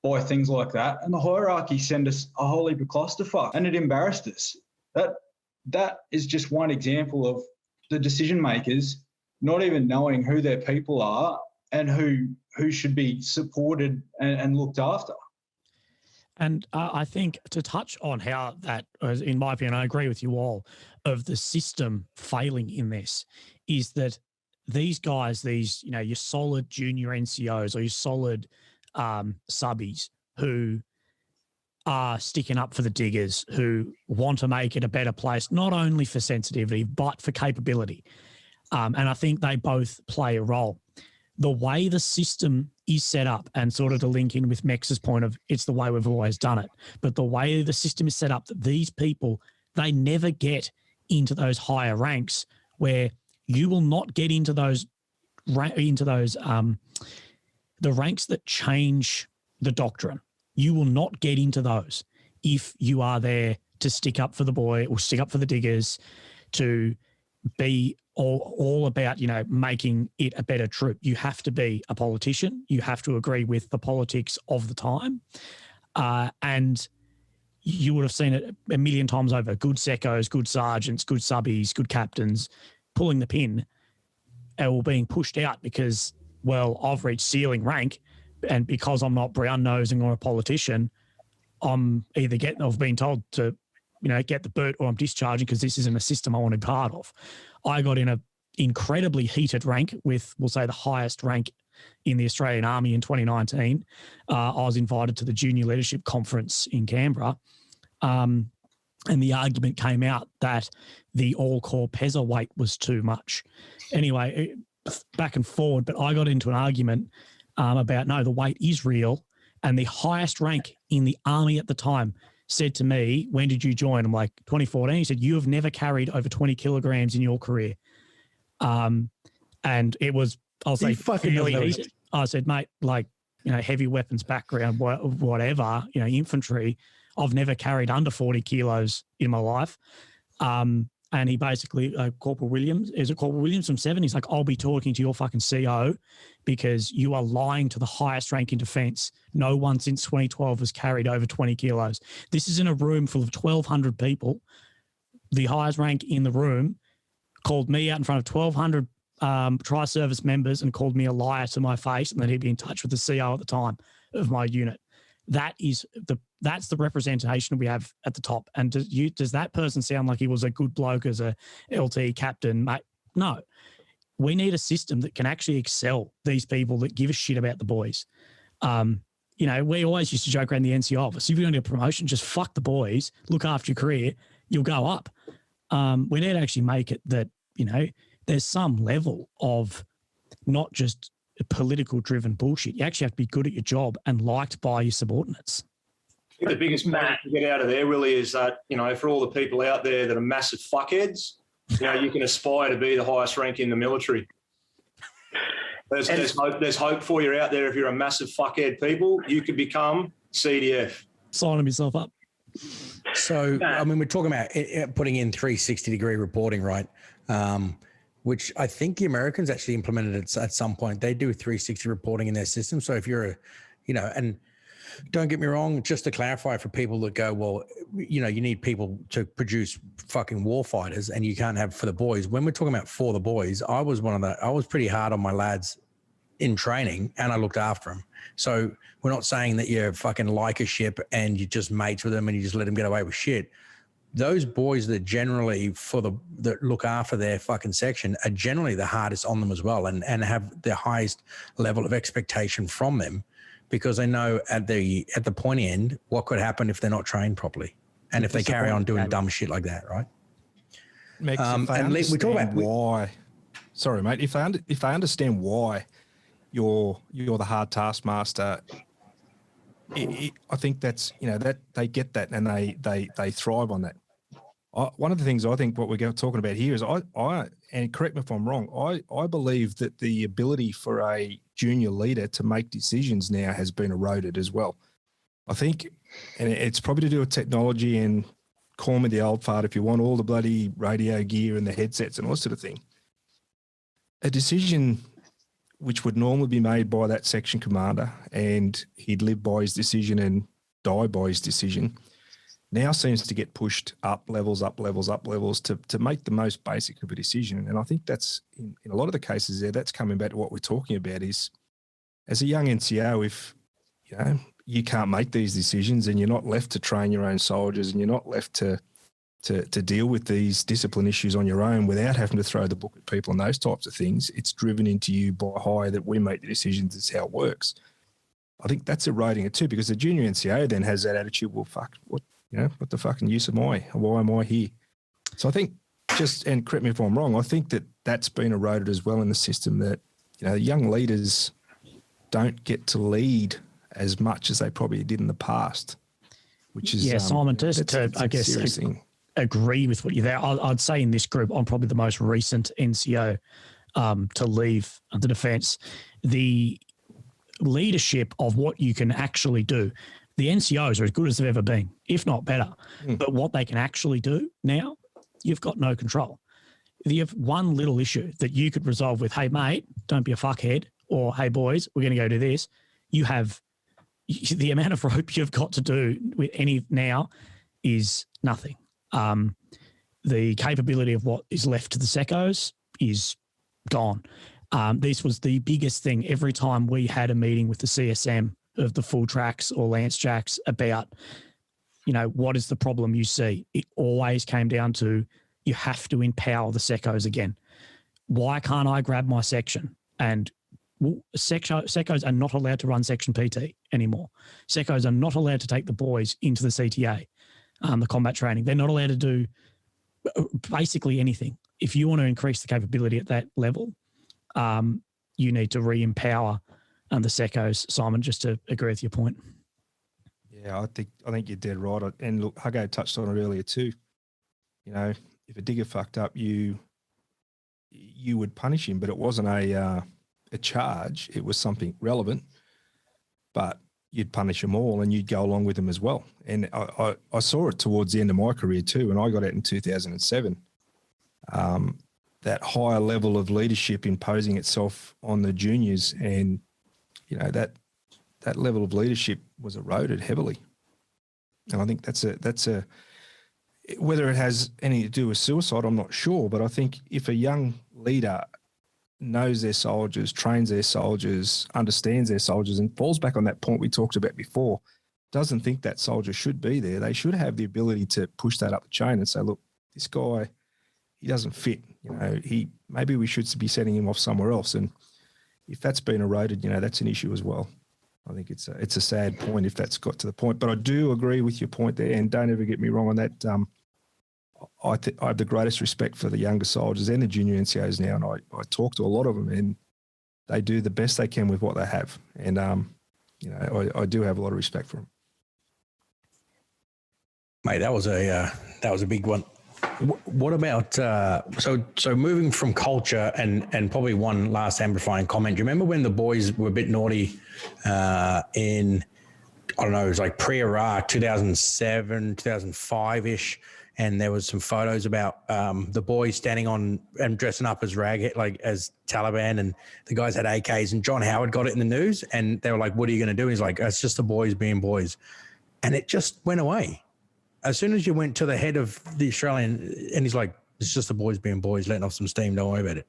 by things like that. And the hierarchy sent us a whole heap of clusterfuck, and it embarrassed us. That is just one example of the decision makers not even knowing who their people are and who should be supported and looked after. And I think to touch on how that, in my opinion, I agree with you all, of the system failing in this, is that these guys, your solid junior NCOs or your solid subbies who are sticking up for the diggers, who want to make it a better place, not only for sensitivity, but for capability. And I think they both play a role. The way the system is set up, and sort of to link in with Mex's point of it's the way we've always done it, but the way the system is set up, that these people, they never get into those higher ranks where you will not get into the ranks that change the doctrine. You will not get into those if you are there to stick up for the boy or stick up for the diggers, to be all about, making it a better troop. You have to be a politician. You have to agree with the politics of the time. And you would have seen it a million times over. Good secos, good sergeants, good subbies, good captains pulling the pin or being pushed out because, well, I've reached ceiling rank, and because I'm not brown nosing or a politician, I've been told to, get the boot, or I'm discharging because this isn't a system I want to be part of. I got in an incredibly heated rank with, we'll say, the highest rank in the Australian Army in 2019. I was invited to the Junior Leadership Conference in Canberra, and the argument came out that the all-corps PESA weight was too much. Anyway, back and forward, but I got into an argument about, no, the weight is real, and the highest rank in the Army at the time said to me, when did you join? I'm like, 2014. He said, you have never carried over 20 kilograms in your career. And it was, I'll say, fairly heated. I said, mate, heavy weapons background, whatever, infantry, I've never carried under 40 kilos in my life. And he basically, Corporal Williams from 7, he's like, I'll be talking to your fucking CO because you are lying to the highest rank in defence. No one since 2012 has carried over 20 kilos. This is in a room full of 1,200 people. The highest rank in the room called me out in front of 1,200 tri-service members and called me a liar to my face, and that he'd be in touch with the CO at the time of my unit. that's the representation we have at the top. And does that person sound like he was a good bloke as a LT captain, mate? No. We need a system that can actually excel these people that give a shit about the boys. We always used to joke around the NCO office. If you're going to get a promotion, just fuck the boys, look after your career, you'll go up. We need to actually make it that, there's some level of not just political driven bullshit. You actually have to be good at your job and liked by your subordinates. I think the biggest point to get out of there, Willie, is that, for all the people out there that are massive fuckheads, you can aspire to be the highest rank in the military. There's hope for you out there. If you're a massive fuckhead people, you could become CDF. Signing yourself up. So, we're talking about putting in 360-degree reporting, right? Which I think the Americans actually implemented it at some point. They do 360 reporting in their system. So if you're and don't get me wrong, just to clarify for people that go, well, you need people to produce fucking war fighters and you can't have for the boys. When we're talking about for the boys, I was pretty hard on my lads in training and I looked after them. So we're not saying that you're fucking like a ship and you're just mates with them and you just let them get away with shit. Those boys that generally that look after their fucking section are generally the hardest on them as well and have the highest level of expectation from them because they know at the pointy end what could happen if they're not trained properly and if they carry on doing dumb shit like that, right? We talk about why. Sorry, mate. If they understand why you're the hard taskmaster, I think that's that they get that and they thrive on that. One of the things I think what we're talking about here is I and correct me if I'm wrong, I believe that the ability for a junior leader to make decisions now has been eroded as well. I think, and it's probably to do with technology and call me the old fart if you want, all the bloody radio gear and the headsets and all that sort of thing. A decision which would normally be made by that section commander and he'd live by his decision and die by his decision now seems to get pushed up levels to make the most basic of a decision. And I think that's in a lot of the cases there, that's coming back to what we're talking about is as a young NCO, if you can't make these decisions and you're not left to train your own soldiers and you're not left to deal with these discipline issues on your own without having to throw the book at people and those types of things, it's driven into you by high that we make the decisions. It's how it works. I think that's eroding it too because the junior NCO then has that attitude, well, fuck, what the fucking use am I? Why am I here? So I think and correct me if I'm wrong, I think that's been eroded as well in the system that, young leaders don't get to lead as much as they probably did in the past, which is... Yeah, Simon, just to, I guess, agree with what you're there. I'd say in this group, I'm probably the most recent NCO to leave the defence. The leadership of what you can actually do, the NCOs are as good as they've ever been, if not better. But what they can actually do now, you've got no control. If you have one little issue that you could resolve with, hey, mate, don't be a fuckhead, or hey, boys, we're going to go do this, you have the amount of rope you've got to do with any now is nothing. The capability of what is left to the secos is gone. This was the biggest thing every time we had a meeting with the CSM of the full tracks or Lance Jacks about, what is the problem you see? It always came down to you have to empower the secos again. Why can't I grab my section? And secos are not allowed to run section PT anymore. Secos are not allowed to take the boys into the CTA, the combat training. They're not allowed to do basically anything. If you want to increase the capability at that level, you need to re-empower the secos, Simon, just to agree with your point. Yeah, I think you're dead right. And look, Huggo touched on it earlier too. If a digger fucked up, you would punish him, but it wasn't a charge. It was something relevant, but you'd punish them all and you'd go along with them as well. And I saw it towards the end of my career too. When I got out in 2007, that higher level of leadership imposing itself on the juniors, and that level of leadership was eroded heavily. And I think that's a whether it has anything to do with suicide, I'm not sure, but I think if a young leader knows their soldiers, trains their soldiers, understands their soldiers, and falls back on that point we talked about before, doesn't think that soldier should be there, they should have the ability to push that up the chain and say, look, this guy, he doesn't fit. Maybe we should be sending him off somewhere else. And if that's been eroded, that's an issue as well. I think it's a sad point if that's got to the point. But I do agree with your point there, and don't ever get me wrong on that. I have the greatest respect for the younger soldiers and the junior NCOs now, and I talk to a lot of them, and they do the best they can with what they have. And, I do have a lot of respect for them. Mate, that was a big one. What about so moving from culture and probably one last amplifying comment? Do you remember when the boys were a bit naughty in, I don't know, it was like pre-Iraq, 2007, 2005-ish, and there was some photos about the boys standing on and dressing up as as Taliban, and the guys had AKs, and John Howard got it in the news, and they were like, what are you going to do? And he's like, it's just the boys being boys. And it just went away. As soon as you went to the head of the Australian, and he's like, it's just the boys being boys, letting off some steam, don't worry about it.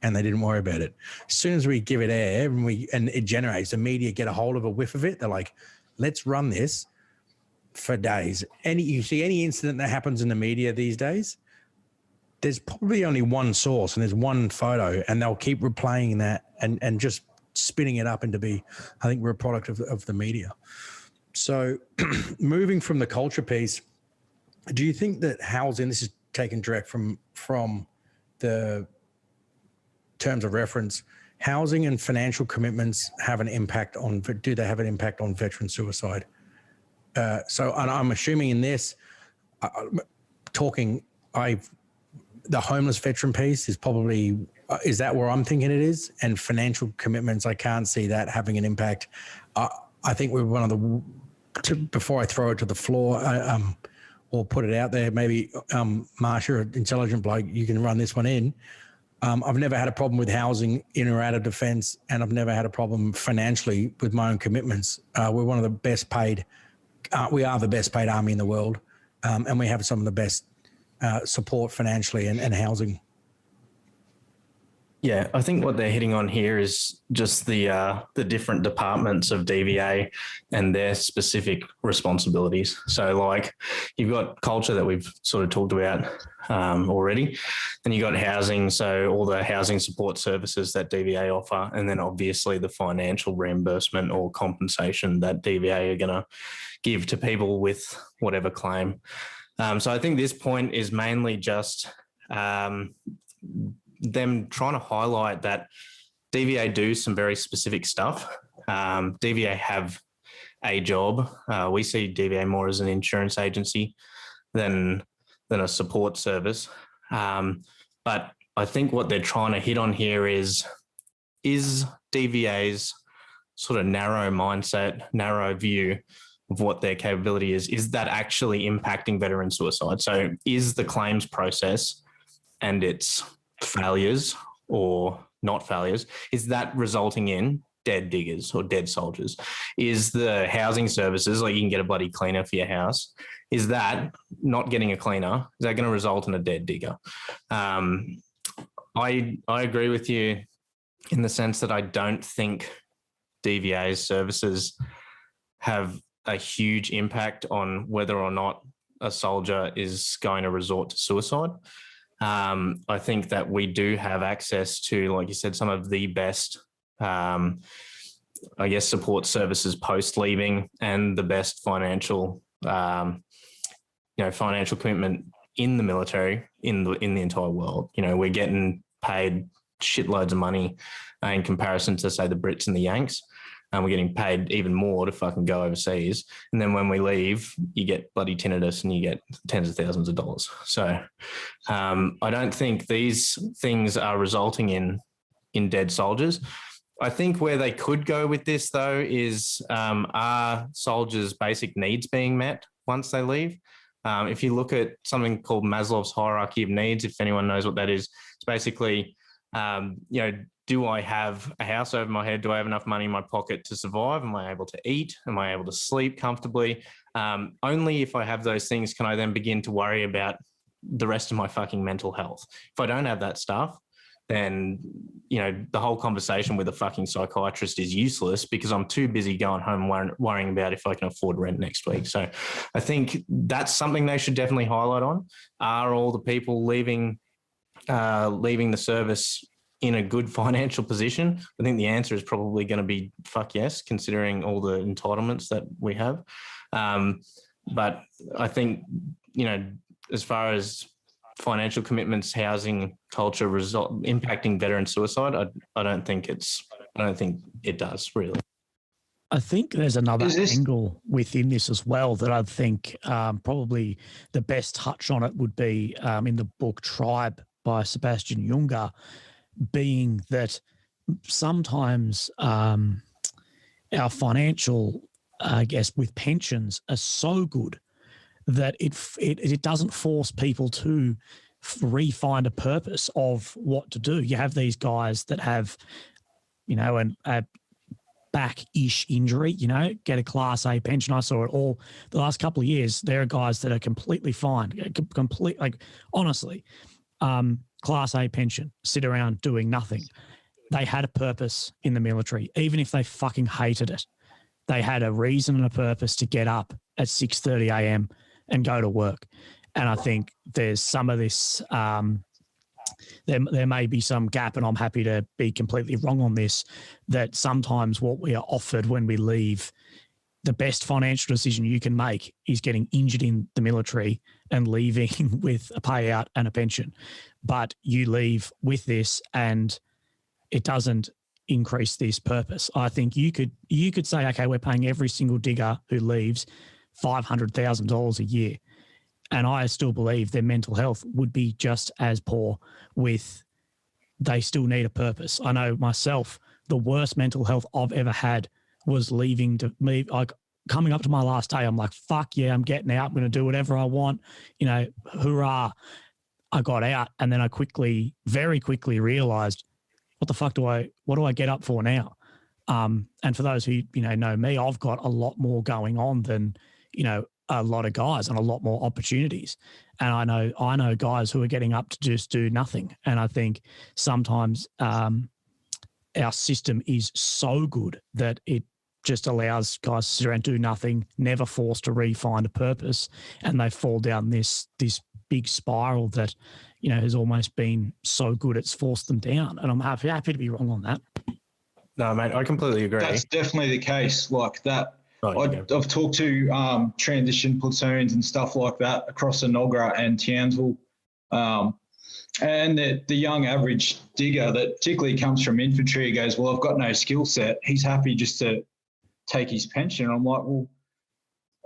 And they didn't worry about it. As soon as we give it air and it generates, the media get a hold of a whiff of it, they're like, let's run this for days. You see any incident that happens in the media these days, there's probably only one source and there's one photo, and they'll keep replaying that and just spinning it up into be, I think we're a product of the media. So moving from the culture piece, do you think that housing, this is taken direct from the terms of reference, housing and financial commitments have an impact on, do they have an impact on veteran suicide? So and I'm assuming in this, the homeless veteran piece is probably, is that where I'm thinking it is? And financial commitments, I can't see that having an impact. I think we're one of the, before I throw it to the floor, or put it out there, maybe Marsh, you're an intelligent bloke, you can run this one in. I've never had a problem with housing in or out of defence, and I've never had a problem financially with my own commitments. We're one of the best paid, we are the best paid army in the world, and we have some of the best support financially and housing. Yeah, I think what they're hitting on here is just the different departments of DVA and their specific responsibilities. So like you've got culture that we've sort of talked about already. Then you've got housing, so all the housing support services that DVA offer, and then obviously the financial reimbursement or compensation that DVA are going to give to people with whatever claim. So I think this point is mainly just them trying to highlight that DVA do some very specific stuff. DVA have a job. We see DVA more as an insurance agency than a support service. But I think what they're trying to hit on here is DVA's sort of narrow mindset, narrow view of what their capability is that actually impacting veteran suicide? So is the claims process and its failures or not failures, is that resulting in dead diggers or dead soldiers? Is the housing services, like you can get a bloody cleaner for your house, is that not getting a cleaner, is that going to result in a dead digger? I agree with you in the sense that I don't think DVA's services have a huge impact on whether or not a soldier is going to resort to suicide. I think that we do have access to, like you said, some of the best, support services post leaving, and the best financial, financial commitment in the military in the entire world. We're getting paid shitloads of money in comparison to, say, the Brits and the Yanks. And we're getting paid even more to fucking go overseas. And then when we leave, you get bloody tinnitus and you get tens of thousands of dollars. So I don't think these things are resulting in dead soldiers. I think where they could go with this, though, is are soldiers' basic needs being met once they leave? If you look at something called Maslow's hierarchy of needs, if anyone knows what that is, it's basically, do I have a house over my head? Do I have enough money in my pocket to survive? Am I able to eat? Am I able to sleep comfortably? Only if I have those things can I then begin to worry about the rest of my fucking mental health. If I don't have that stuff, then, the whole conversation with a fucking psychiatrist is useless because I'm too busy going home worrying about if I can afford rent next week. So I think that's something they should definitely highlight on. Are all the people leaving the service in a good financial position? I think the answer is probably going to be fuck yes, considering all the entitlements that we have. But I think, as far as financial commitments, housing, culture, impacting veteran suicide, I don't think it does really. I think there's another angle within this as well that I think probably the best touch on it would be in the book Tribe by Sebastian Junger, being that sometimes our financial, I guess, with pensions are so good that it doesn't force people to re-find a purpose of what to do. You have these guys that have, a back-ish injury, get a Class A pension. I saw it all the last couple of years. There are guys that are completely fine, honestly, Class A pension, sit around doing nothing. They had a purpose in the military, even if they fucking hated it. They had a reason and a purpose to get up at 6:30 a.m. and go to work. And I think there's some of this, there may be some gap, and I'm happy to be completely wrong on this, that sometimes what we are offered when we leave, the best financial decision you can make is getting injured in the military and leaving with a payout and a pension. But you leave with this and it doesn't increase this purpose. I think you could say, okay, we're paying every single digger who leaves $500,000 a year. And I still believe their mental health would be just as poor they still need a purpose. I know myself, the worst mental health I've ever had was leaving to me, like coming up to my last day. I'm like, fuck yeah, I'm getting out. I'm going to do whatever I want. Hoorah. I got out. And then I very quickly realized, what the fuck what do I get up for now? And for those who, know me, I've got a lot more going on than, a lot of guys and a lot more opportunities. And I know guys who are getting up to just do nothing. And I think sometimes our system is so good that it just allows guys to sit around and do nothing, never forced to re-find a purpose. And they fall down this big spiral that, has almost been so good it's forced them down. And I'm happy to be wrong on that. No, mate, I completely agree. That's definitely the case. Like that. Oh, I've talked to transition platoons and stuff like that across Enoggera and Townsville. And the young average digger that particularly comes from infantry goes, well, I've got no skill set. He's happy just to take his pension. I'm like, well,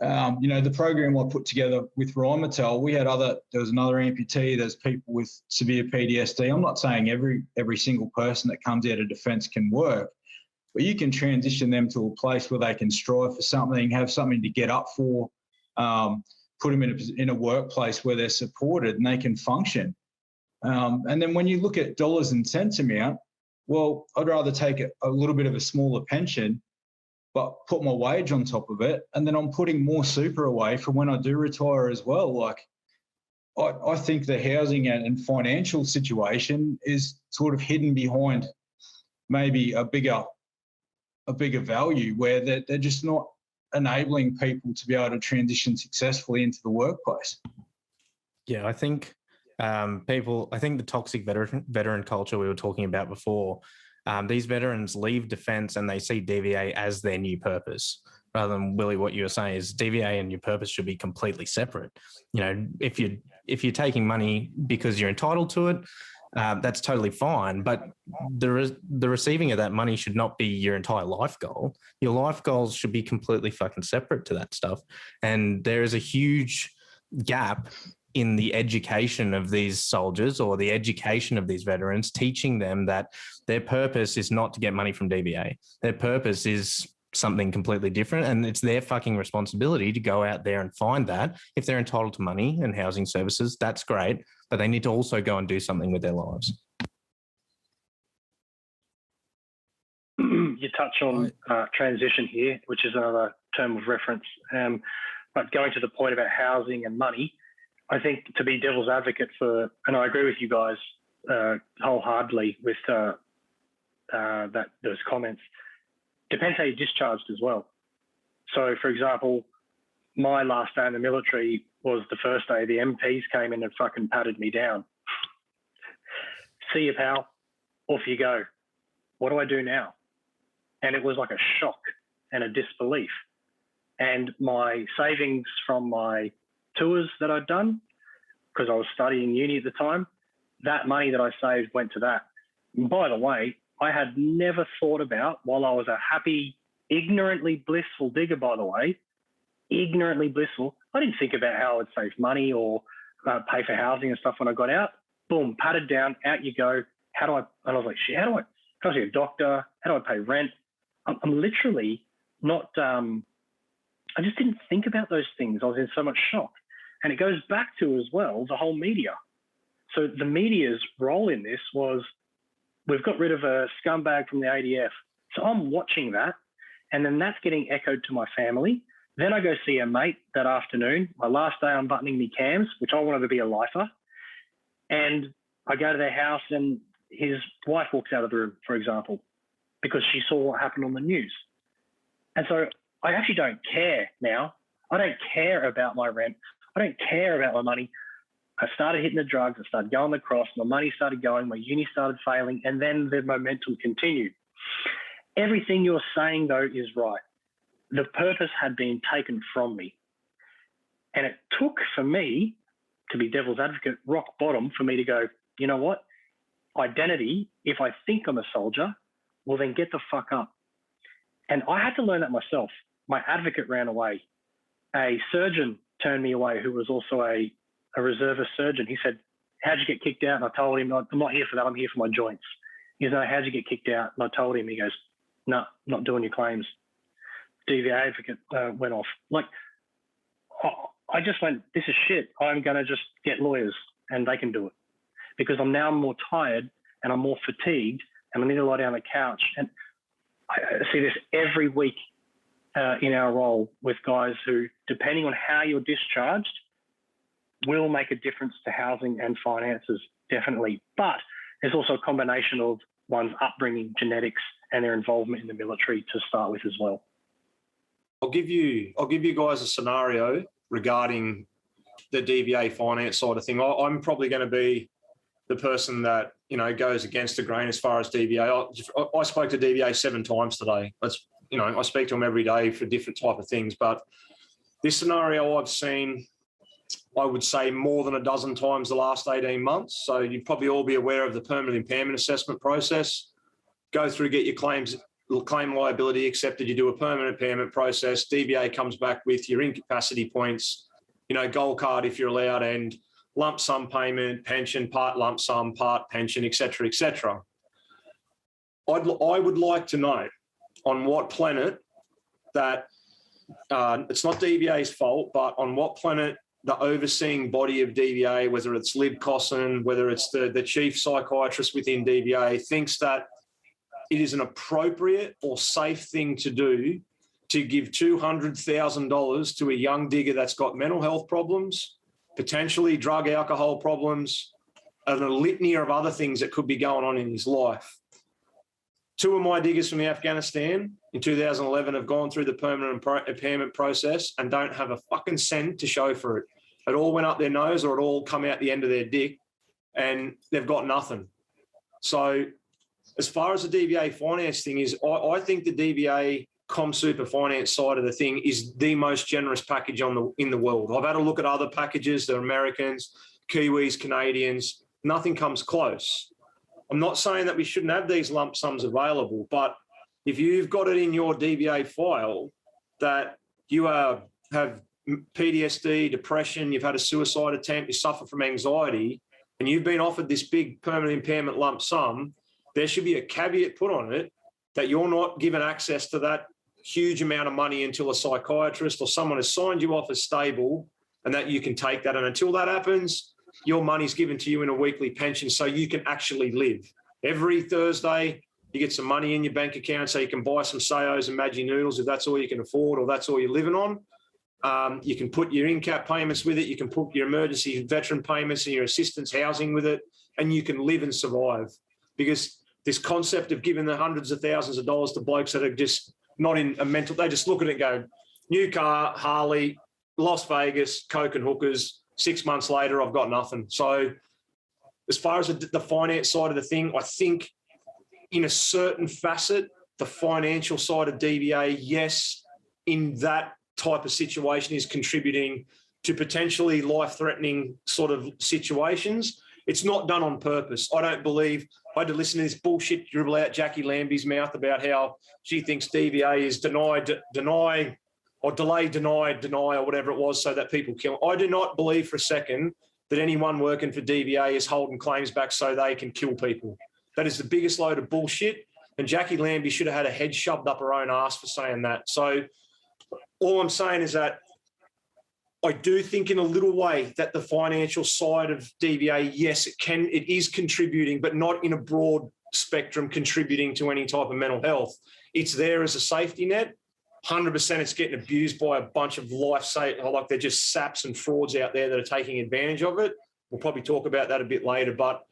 the program I put together with Rheinmetall, there was another amputee, there's people with severe PTSD. I'm not saying every single person that comes out of defence can work, but you can transition them to a place where they can strive for something, have something to get up for, put them in a workplace where they're supported and they can function. And then when you look at dollars and cents amount, well, I'd rather take a little bit of a smaller pension, but put my wage on top of it, and then I'm putting more super away for when I do retire as well. Like, I think the housing and financial situation is sort of hidden behind maybe a bigger value where they're just not enabling people to be able to transition successfully into the workplace. Yeah, I think the toxic veteran culture we were talking about before, these veterans leave defence and they see DVA as their new purpose. Rather than, Willie, what you were saying is DVA and your purpose should be completely separate. If you're taking money because you're entitled to it, that's totally fine. But the receiving of that money should not be your entire life goal. Your life goals should be completely fucking separate to that stuff. And there is a huge gap in the education of these soldiers or the education of these veterans, teaching them that their purpose is not to get money from DVA. Their purpose is something completely different, and it's their fucking responsibility to go out there and find that. If they're entitled to money and housing services, that's great, but they need to also go and do something with their lives. You touch on transition here, which is another term of reference. But going to the point about housing and money, I think to be devil's advocate and I agree with you guys, wholeheartedly with those comments. Depends how you're discharged as well. So, for example, my last day in the military was the first day the MPs came in and fucking patted me down. See you, pal. Off you go. What do I do now? And it was like a shock and a disbelief. And my savings from my tours that I'd done, because I was studying uni at the time, that money that I saved went to that. And by the way, I had never thought about, while I was a happy, ignorantly blissful digger, by the way, ignorantly blissful, I didn't think about how I would save money or pay for housing and stuff when I got out. Boom, patted down, out you go. How do I, and I was like, shit, how do I see a doctor? How do I pay rent? I'm literally not, I just didn't think about those things. I was in so much shock. And it goes back to, as well, the whole media. So the media's role in this was, we've got rid of a scumbag from the ADF. So I'm watching that, and then that's getting echoed to my family. Then I go see a mate that afternoon, my last day unbuttoning me cams, which I wanted to be a lifer. And I go to their house and his wife walks out of the room, for example, because she saw what happened on the news. And so I actually don't care now. I don't care about my rent. I don't care about my money. I started hitting the drugs. I started going across. My money started going. My uni started failing. And then the momentum continued. Everything you're saying, though, is right. The purpose had been taken from me. And it took, for me, to be devil's advocate, rock bottom for me to go, you know what? Identity, if I think I'm a soldier, well, then get the fuck up. And I had to learn that myself. My advocate ran away. A surgeon turned me away who was also a reservist surgeon. He said, how'd you get kicked out? And I told him, I'm not here for that. I'm here for my joints. He goes, no, how'd you get kicked out? And I told him, he goes, no, not doing your claims. DVA advocate went off. Like, I just went, this is shit. I'm going to just get lawyers and they can do it, because I'm now more tired and I'm more fatigued and I need to lie down on the couch. And I see this every week in our role with guys who, depending on how you're discharged, will make a difference to housing and finances, definitely. But there's also a combination of one's upbringing, genetics, and their involvement in the military to start with as well. I'll give you guys a scenario regarding the DVA finance side of thing. I'm probably going to be the person that, you know, goes against the grain as far as DVA. I spoke to DVA 7 times today. I speak to them every day for different type of things. But this scenario I've seen, I would say, more than a dozen times the last 18 months. So you'd probably all be aware of the permanent impairment assessment process. Go through, get your claim liability accepted. You do a permanent impairment process. DVA comes back with your incapacity points, gold card if you're allowed, and lump sum payment, pension, part lump sum, part pension, et cetera, et cetera. I would like to know on what planet that, it's not DVA's fault, but on what planet the overseeing body of DVA, whether it's Lib Cosson, whether it's the chief psychiatrist within DVA, thinks that it is an appropriate or safe thing to do to give $200,000 to a young digger that's got mental health problems, potentially drug, alcohol problems, and a litany of other things that could be going on in his life. 2 of my diggers from Afghanistan in 2011 have gone through the permanent impairment process and don't have a fucking cent to show for it. It all went up their nose or it all come out the end of their dick, and they've got nothing. So as far as the DVA finance thing is, I think the DVA ComSuper finance side of the thing is the most generous package in the world. I've had a look at other packages, the Americans, Kiwis, Canadians, nothing comes close. I'm not saying that we shouldn't have these lump sums available, but if you've got it in your DVA file that you have PTSD, depression, you've had a suicide attempt, you suffer from anxiety, and you've been offered this big permanent impairment lump sum, there should be a caveat put on it that you're not given access to that huge amount of money until a psychiatrist or someone has signed you off as stable, and that you can take that. And until that happens, your money's given to you in a weekly pension so you can actually live. Every Thursday, you get some money in your bank account so you can buy some Sayos and Maggi noodles if that's all you can afford or that's all you're living on. You can put your in-cap payments with it. You can put your emergency veteran payments and your assistance housing with it. and you can live and survive. Because this concept of giving the hundreds of thousands of dollars to blokes that are just not in a mental, they just look at it and go, new car, Harley, Las Vegas, coke and hookers, 6 months later, I've got nothing. So as far as the finance side of the thing, I think in a certain facet, the financial side of DVA, yes, in that type of situation is contributing to potentially life-threatening sort of situations. It's not done on purpose. I don't believe. I had to listen to this bullshit dribble out Jackie Lambie's mouth about how she thinks DVA is deny, or delay, deny, or whatever it was, so that people kill. I do not believe for a second that anyone working for DVA is holding claims back so they can kill people. That is the biggest load of bullshit. And Jackie Lambie should have had a head shoved up her own ass for saying that. So all I'm saying is that I do think in a little way that the financial side of DVA, yes, it is contributing, but not in a broad spectrum contributing to any type of mental health. It's there as a safety net. 100% it's getting abused by a bunch of like they're just saps and frauds out there that are taking advantage of it. We'll probably talk about that a bit later. But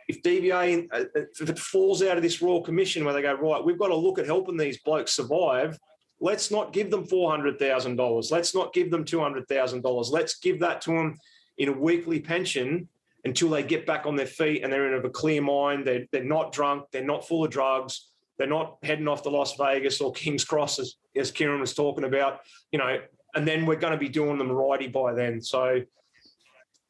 if DVA, if it falls out of this Royal Commission where they go, right, we've got to look at helping these blokes survive, let's not give them $400,000. Let's not give them $200,000. Let's give that to them in a weekly pension until they get back on their feet and they're in a clear mind. They're not drunk. They're not full of drugs. They're not heading off to Las Vegas or King's Cross, as Kieran was talking about, and then we're going to be doing them righty by then. So,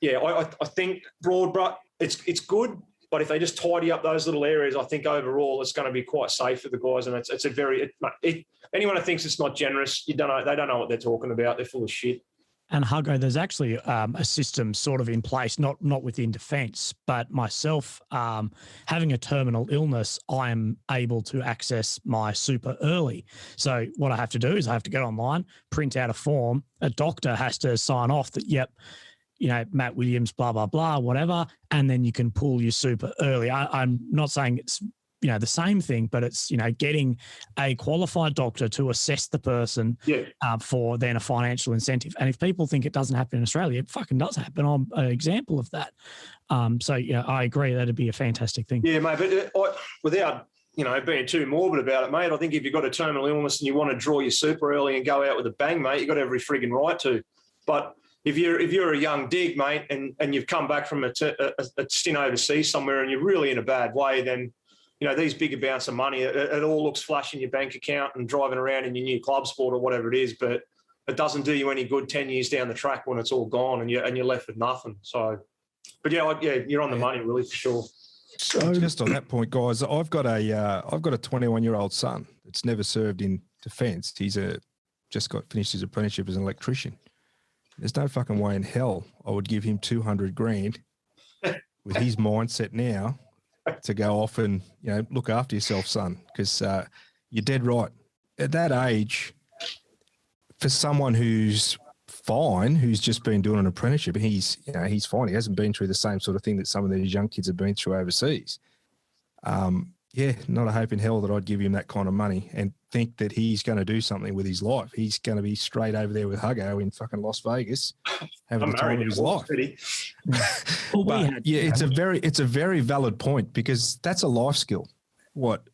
yeah, I think broad, it's good. But if they just tidy up those little areas, I think overall it's going to be quite safe for the guys. And it's a very anyone who thinks it's not generous, they don't know what they're talking about. They're full of shit. And Hugo, there's actually a system sort of in place, not within defence, but myself having a terminal illness, I am able to access my super early. So what I have to do is I have to get online, print out a form. A doctor has to sign off that, yep, Matt Williams, blah, blah, blah, whatever, and then you can pull your super early. I'm not saying it's, the same thing, but it's, getting a qualified doctor to assess the person for then a financial incentive. And if people think it doesn't happen in Australia, it fucking does happen. I'm an example of that. So, I agree that'd be a fantastic thing. Yeah, mate, but without, being too morbid about it, mate, I think if you've got a terminal illness and you want to draw your super early and go out with a bang, mate, you've got every frigging right to. But if you're a young dig, mate, and you've come back from a stint overseas somewhere and you're really in a bad way, then, these big amounts of money, it all looks flush in your bank account and driving around in your new club sport or whatever it is, but it doesn't do you any good 10 years down the track when it's all gone and you're left with nothing. So, but you're on the money, really, for sure. So just on that point, guys, I've got a 21-year-old son that's never served in defence. He's just finished his apprenticeship as an electrician. There's no fucking way in hell I would give him $200,000 with his mindset now to go off and, look after yourself, son, because you're dead right. At that age, for someone who's fine, who's just been doing an apprenticeship, he's fine. He hasn't been through the same sort of thing that some of these young kids have been through overseas. Not a hope in hell that I'd give him that kind of money and think that he's going to do something with his life. He's going to be straight over there with Hugo in fucking Las Vegas, having the time of his life. It's a very valid point, because that's a life skill. What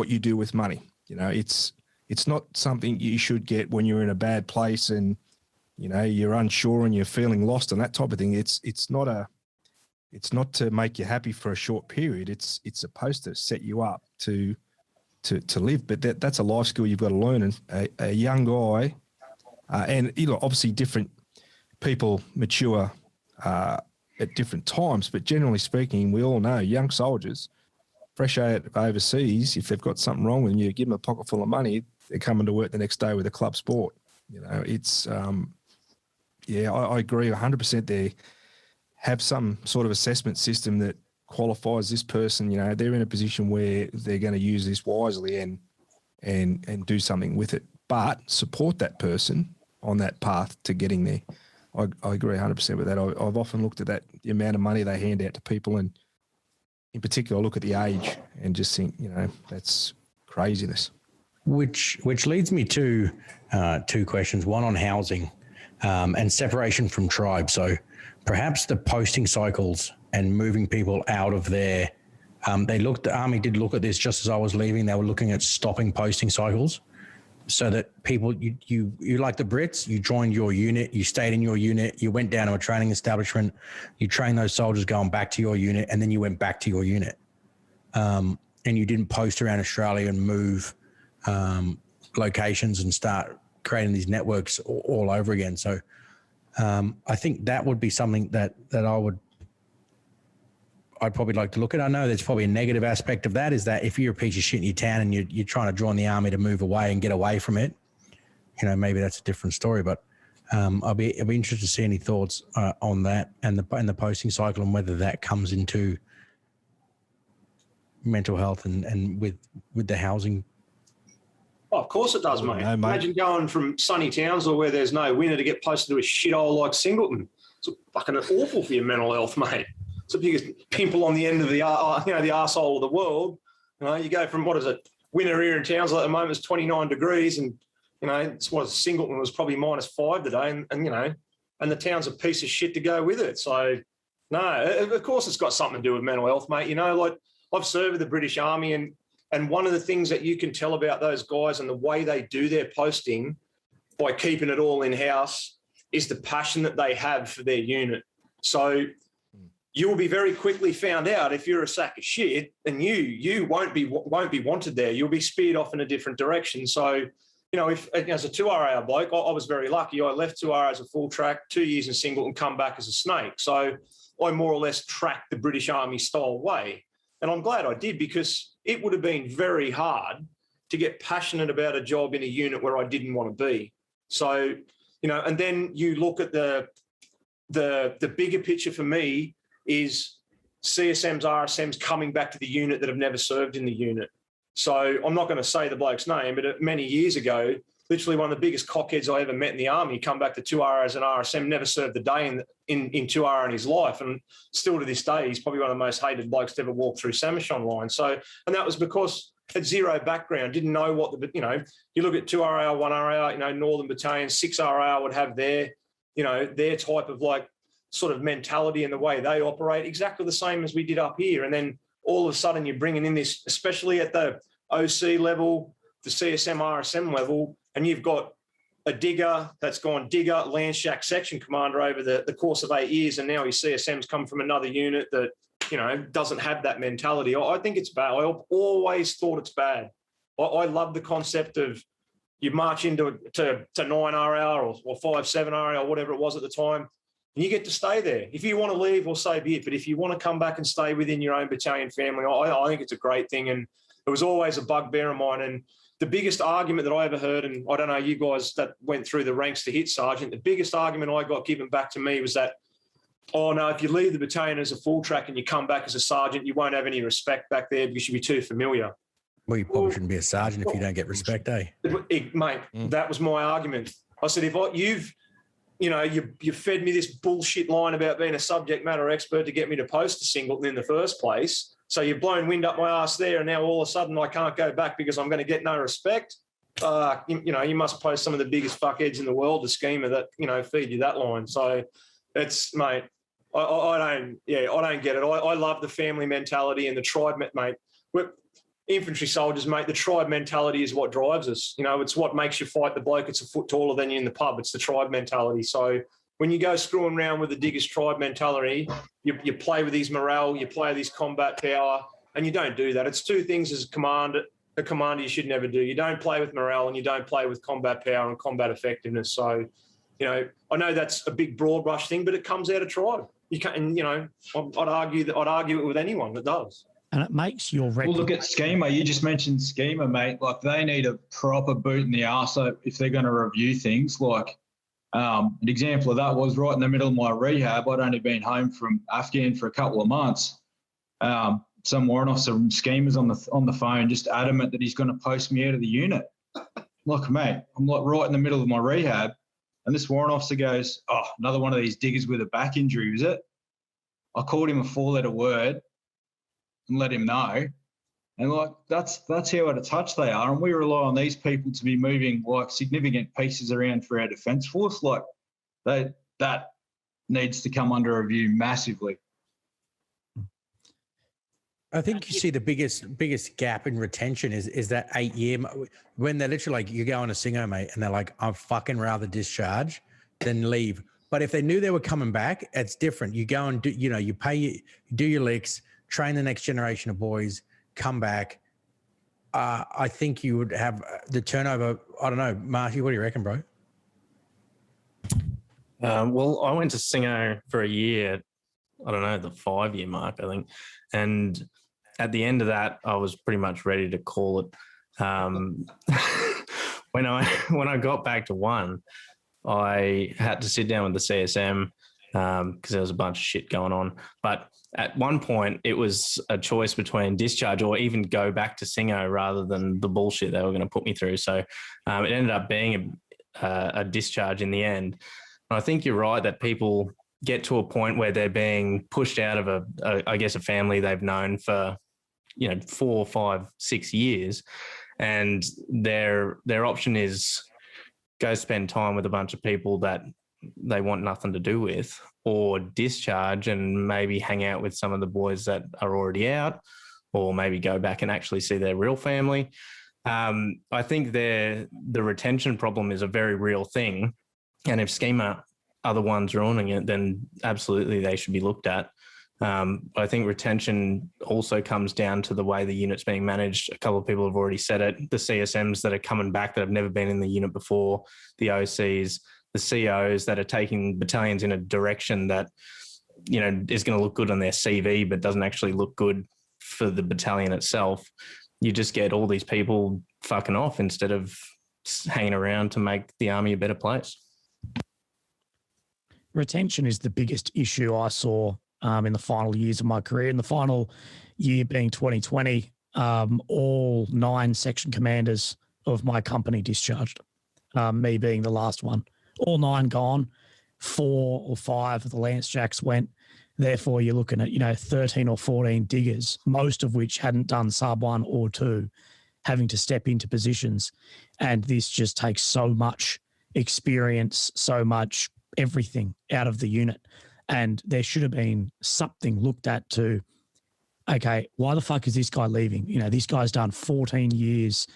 you do with money, it's not something you should get when you're in a bad place and you're unsure and you're feeling lost and that type of thing. It's not to make you happy for a short period. It's supposed to set you up to live. But that's a life skill you've got to learn. And a young guy, and obviously different people mature at different times. But generally speaking, we all know young soldiers, fresh out of overseas, if they've got something wrong with them, you give them a pocket full of money, they're coming to work the next day with a club sport. It's I agree 100% there. Have some sort of assessment system that qualifies this person. They're in a position where they're going to use this wisely and do something with it, but support that person on that path to getting there. I agree 100% with that. I've often looked at that, the amount of money they hand out to people, and in particular, I look at the age and just think, that's craziness. Which leads me to two questions, one on housing and separation from tribe. So perhaps the posting cycles and moving people out of there. The Army did look at this just as I was leaving. They were looking at stopping posting cycles so that people, you like the Brits, you joined your unit, you stayed in your unit, you went down to a training establishment, you trained those soldiers going back to your unit, and then you went back to your unit. And you didn't post around Australia and move locations and start creating these networks all over again. So I think that would be something that I'd probably like to look at. I know there's probably a negative aspect of that, is that if you're a piece of shit in your town and you're trying to join the Army to move away and get away from it, maybe that's a different story. But I'll be interested to see any thoughts on that and the posting cycle and whether that comes into mental health and with the housing. Oh, of course it does, mate. No, mate. Imagine going from sunny Townsville where there's no winter to get posted to a shithole like Singleton. It's fucking awful for your mental health, mate. It's the biggest pimple on the end of the arsehole of the world. You go from, what is it, winter here in Townsville at the moment is 29 degrees, and it's what Singleton was probably -5 today, and the town's a piece of shit to go with it. So no, of course it's got something to do with mental health, mate. Like I've served with the British Army, and one of the things that you can tell about those guys and the way they do their posting by keeping it all in-house is the passion that they have for their unit. So you will be very quickly found out if you're a sack of shit, and you won't be wanted there. You'll be speared off in a different direction. So, if as a 2RAR bloke, I was very lucky. I left 2RAR as a full track, 2 years in single, and come back as a snake. So I more or less tracked the British Army style way. And I'm glad I did, because it would have been very hard to get passionate about a job in a unit where I didn't want to be. So, and then you look at the bigger picture for me is CSMs, RSMs coming back to the unit that have never served in the unit. So I'm not going to say the bloke's name, but many years ago, literally one of the biggest cockheads I ever met in the Army come back to 2RAR as an RSM, never served a day in 2RAR in his life. And still to this day, he's probably one of the most hated blokes to ever walk through Samish line. So, and that was because had zero background, didn't know what you look at 2RAR, 1RAR, Northern Battalion, 6RAR would have their type of sort of mentality and the way they operate, exactly the same as we did up here. And then all of a sudden you're bringing in this, especially at the OC level, the CSM, RSM level, and you've got a digger that's gone digger, land shack section commander over the course of 8 years, and now his CSM's come from another unit that, doesn't have that mentality. I think it's bad. I always thought it's bad. I love the concept of you march into 9RR or 5-7RR or whatever it was at the time, and you get to stay there. If you want to leave, well, so be it. But if you want to come back and stay within your own battalion family, I think it's a great thing. And it was always a bugbear of mine. And the biggest argument that I ever heard, and I don't know, you guys that went through the ranks to hit sergeant, the biggest argument I got given back to me was that, oh, no, if you leave the battalion as a full track and you come back as a sergeant, you won't have any respect back there because you'll be too familiar. Well, you probably shouldn't be a sergeant if you don't get respect, eh? Mate, that was my argument. I said, if you fed me this bullshit line about being a subject matter expert to get me to post a Singleton in the first place, so you've blown wind up my ass there, and now all of a sudden I can't go back because I'm going to get no respect. You must post some of the biggest fuckheads in the world, the schema that, feed you that line. So it's, mate, I don't get it. I love the family mentality and the tribe, mate. We're infantry soldiers, mate. The tribe mentality is what drives us. It's what makes you fight the bloke that's a foot taller than you in the pub. It's the tribe mentality. So when you go screwing around with the diggers tribe mentality, you play with his morale, you play with his combat power, and you don't do that. It's two things as a commander you should never do. You don't play with morale, and you don't play with combat power and combat effectiveness. So, I know that's a big broad brush thing, but it comes out of tribe. You can't, and I'd argue it with anyone that does. And it makes your record. Well, look at schema. You just mentioned schema, mate. Like, they need a proper boot in the arse if they're going to review things. Like, an example of that was right in the middle of my rehab. I'd only been home from Afghan for a couple of months. Some warrant officer from schemas on the phone, just adamant that he's going to post me out of the unit. Look, mate, I'm like right in the middle of my rehab, and this warrant officer goes, "Oh, another one of these diggers with a back injury, is it?" I called him a 4-letter word and let him know. And that's how out of touch they are. And we rely on these people to be moving significant pieces around for our defence force. That needs to come under review massively. I think you see the biggest gap in retention is that 8 year when they're literally like, you go on a Singo, mate, and they're like, I'd fucking rather discharge than leave. But if they knew they were coming back, it's different. You go and do, you pay, do your licks, train the next generation of boys, come back. I think you would have the turnover. I don't know, Marty, what do you reckon, bro? Well, I went to Singo for a year. I don't know, the 5 year mark, I think. And at the end of that, I was pretty much ready to call it. When I got back to one, I had to sit down with the CSM because there was a bunch of shit going on. But at one point, it was a choice between discharge or even go back to Singo rather than the bullshit they were going to put me through. So it ended up being a discharge in the end. And I think you're right that people get to a point where they're being pushed out of a family they've known for 4, 5, 6 years, and their option is go spend time with a bunch of people that they want nothing to do with, or discharge and maybe hang out with some of the boys that are already out, or maybe go back and actually see their real family. I think the retention problem is a very real thing, and if schema are the ones ruining it, then absolutely they should be looked at. I think retention also comes down to the way the unit's being managed. A couple of people have already said it. The CSMs that are coming back that have never been in the unit before, the OCs, the COs that are taking battalions in a direction that, is going to look good on their CV, but doesn't actually look good for the battalion itself. You just get all these people fucking off instead of hanging around to make the army a better place. Retention is the biggest issue I saw in the final years of my career. In the final year being 2020, all 9 section commanders of my company discharged, me being the last one. All 9 gone, 4 or 5 of the Lance Jacks went. Therefore, you're looking at, 13 or 14 diggers, most of which hadn't done sub 1 or 2, having to step into positions. And this just takes so much experience, so much everything out of the unit. And there should have been something looked at to, okay, why the fuck is this guy leaving? This guy's done 14 years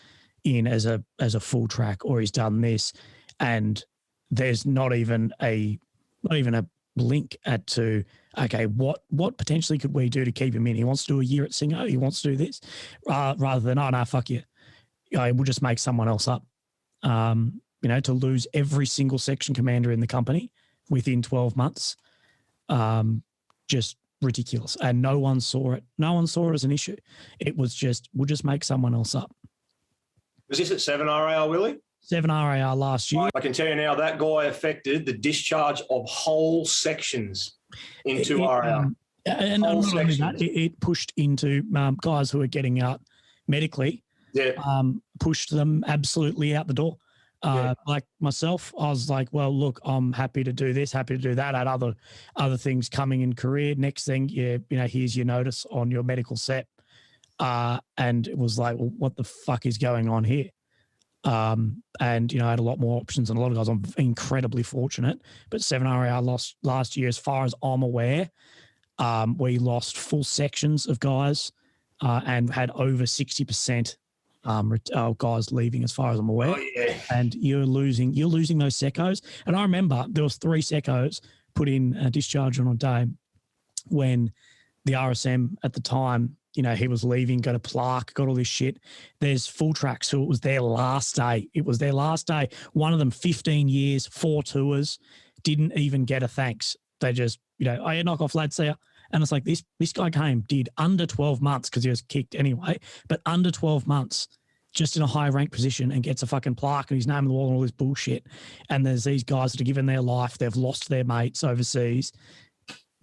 in as a full track, or he's done this, and there's not even a blink at to, okay, what potentially could we do to keep him in? He wants to do a year at Singo. He wants to do this, rather than, oh no, fuck you. We'll just make someone else up. To lose every single section commander in the company within 12 months. Just ridiculous. And no one saw it. No one saw it as an issue. It was just, we'll just make someone else up. Was this at 7 RAR, Willie? 7 RAR last year. I can tell you now that guy affected the discharge of whole sections into RAR. And not only that, it pushed into guys who are getting out medically, pushed them absolutely out the door. Like myself, I was like, well, look, I'm happy to do this, happy to do that. I had other things coming in career. Next thing, here's your notice on your medical set. And it was like, well, what the fuck is going on here? And, I had a lot more options and a lot of guys. I'm incredibly fortunate, but 7 RAR lost last year, as far as I'm aware. We lost full sections of guys and had over 60% guys leaving, as far as I'm aware. Oh, yeah. And you're losing those secos. And I remember there was 3 secos put in a discharge on a day when the RSM at the time, he was leaving, got a plaque, got all this shit. There's full tracks who it was their last day. It was their last day. One of them, 15 years, 4 tours, didn't even get a thanks. They just, oh, yeah, knock off, lads, see ya. And it's like this guy did under 12 months because he was kicked anyway, but under 12 months, just in a high rank position, and gets a fucking plaque and his name on the wall and all this bullshit. And there's these guys that are given their life. They've lost their mates overseas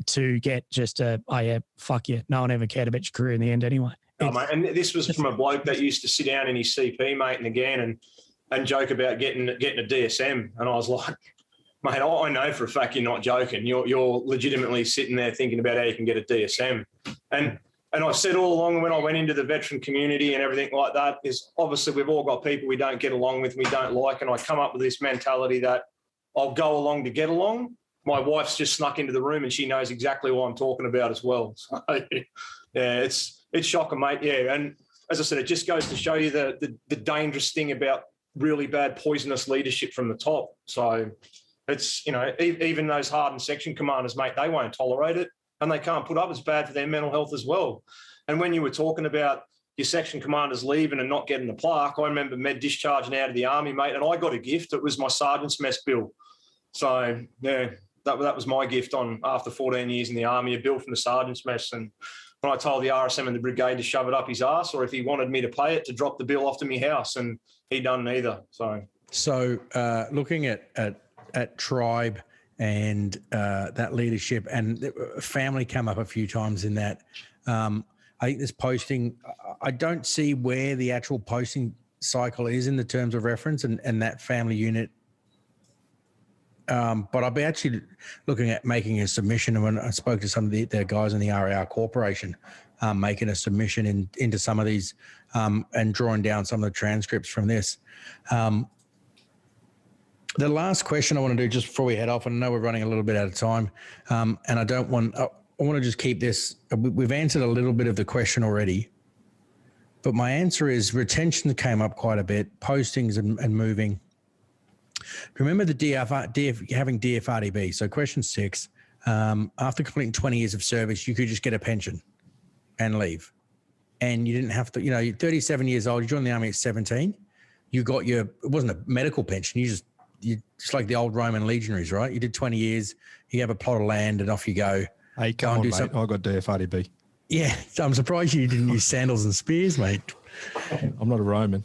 to get just oh yeah, fuck you. No one ever cared about your career in the end anyway. Oh, mate, and this was from a bloke that used to sit down in his CP, mate, and again, and joke about getting a DSM. And I was like, mate, I know for a fact you're not joking. You're legitimately sitting there thinking about how you can get a DSM. And I said all along when I went into the veteran community and everything like that is obviously we've all got people we don't get along with, we don't like, and I come up with this mentality that I'll go along to get along. My wife's just snuck into the room and she knows exactly what I'm talking about as well. So, yeah, it's It's shocking, mate. Yeah, and as I said, it just goes to show you the dangerous thing about really bad poisonous leadership from the top. So it's, even those hardened section commanders, mate, they won't tolerate it, and they can't put up. It's bad for their mental health as well. And when you were talking about your section commanders leaving and not getting the plaque, I remember med discharging out of the army, mate, and I got a gift. It was my sergeant's mess bill. So, yeah, that was my gift on after 14 years in the army, a bill from the sergeant's mess. And when I told the RSM and the brigade to shove it up his arse, or if he wanted me to pay it, to drop the bill off to my house, and he done neither. So looking at tribe and that leadership, and family come up a few times in that. I think this posting, I don't see where the actual posting cycle is in the terms of reference and that family unit. But I'll be actually looking at making a submission. And when I spoke to some of the guys in the RAR Corporation, making a submission into some of these and drawing down some of the transcripts from this. The last question I want to do just before we head off, and I know we're running a little bit out of time, and I want to just keep this. We've answered a little bit of the question already, but my answer is retention came up quite a bit, postings and moving. Remember the having DFRDB. So question 6, after completing 20 years of service, you could just get a pension and leave. And you didn't have to, you're 37 years old, you joined the army at 17, you got it wasn't a medical pension, you just like the old Roman legionaries, right? You did 20 years, you have a plot of land and off you go. Hey, come on, mate. I got DFRDB. Yeah, so I'm surprised you didn't use sandals and spears, mate. I'm not a Roman.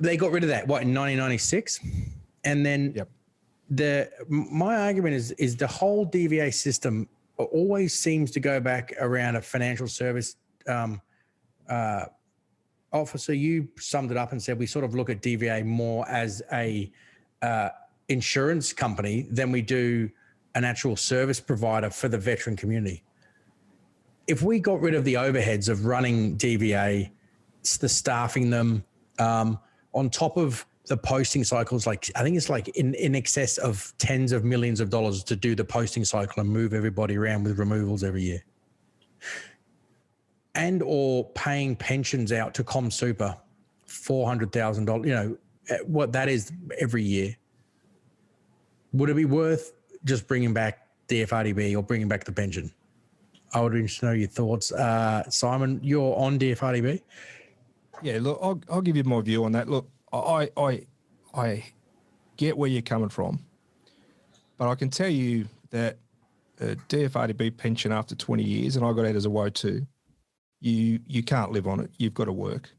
They got rid of that, in 1996? And then my argument is the whole DVA system always seems to go back around a financial service officer. You summed it up and said we sort of look at DVA more as a insurance company than we do an actual service provider for the veteran community. If we got rid of the overheads of running DVA, the staffing them, on top of the posting cycles, I think it's in excess of tens of millions of dollars to do the posting cycle and move everybody around with removals every year. And or paying pensions out to ComSuper, $400,000, what that is every year. Would it be worth just bringing back DFRDB or bringing back the pension? I would just know your thoughts. Simon, you're on DFRDB? Yeah, look, I'll give you my view on that. Look, I get where you're coming from, but I can tell you that a DFRDB pension after 20 years, and I got out as a woe too, you can't live on it. You've got to work,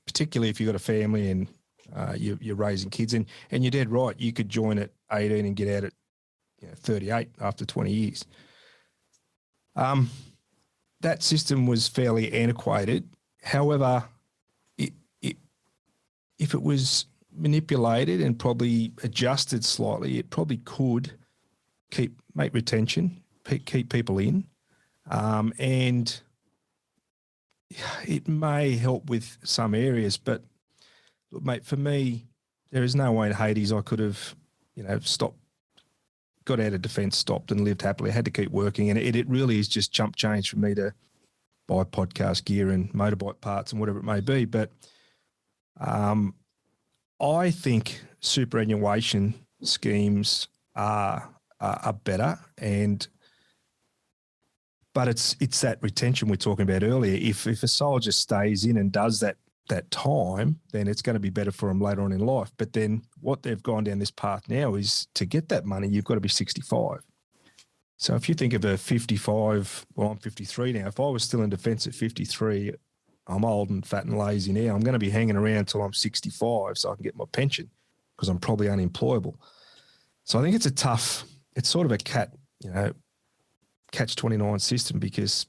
particularly if you've got a family and you're raising kids. And you're dead right. You could join at 18 and get out at 38 after 20 years. That system was fairly antiquated. However, if it was manipulated and probably adjusted slightly, it probably could make retention, keep people in, and it may help with some areas. But look, mate, for me, there is no way in Hades I could have, stopped, got out of defence, stopped and lived happily. I had to keep working, and it really is just chump change for me to buy podcast gear and motorbike parts and whatever it may be. But I think superannuation schemes are better, but it's that retention we're talking about earlier. If a soldier stays in and does that time, then it's going to be better for them later on in life. But then what they've gone down this path now is to get that money, you've got to be 65. So if you think of a 55, well, I'm 53 now. If I was still in defence at 53, I'm old and fat and lazy now. I'm going to be hanging around until I'm 65 so I can get my pension because I'm probably unemployable. So I think it's sort of a catch-29 system, because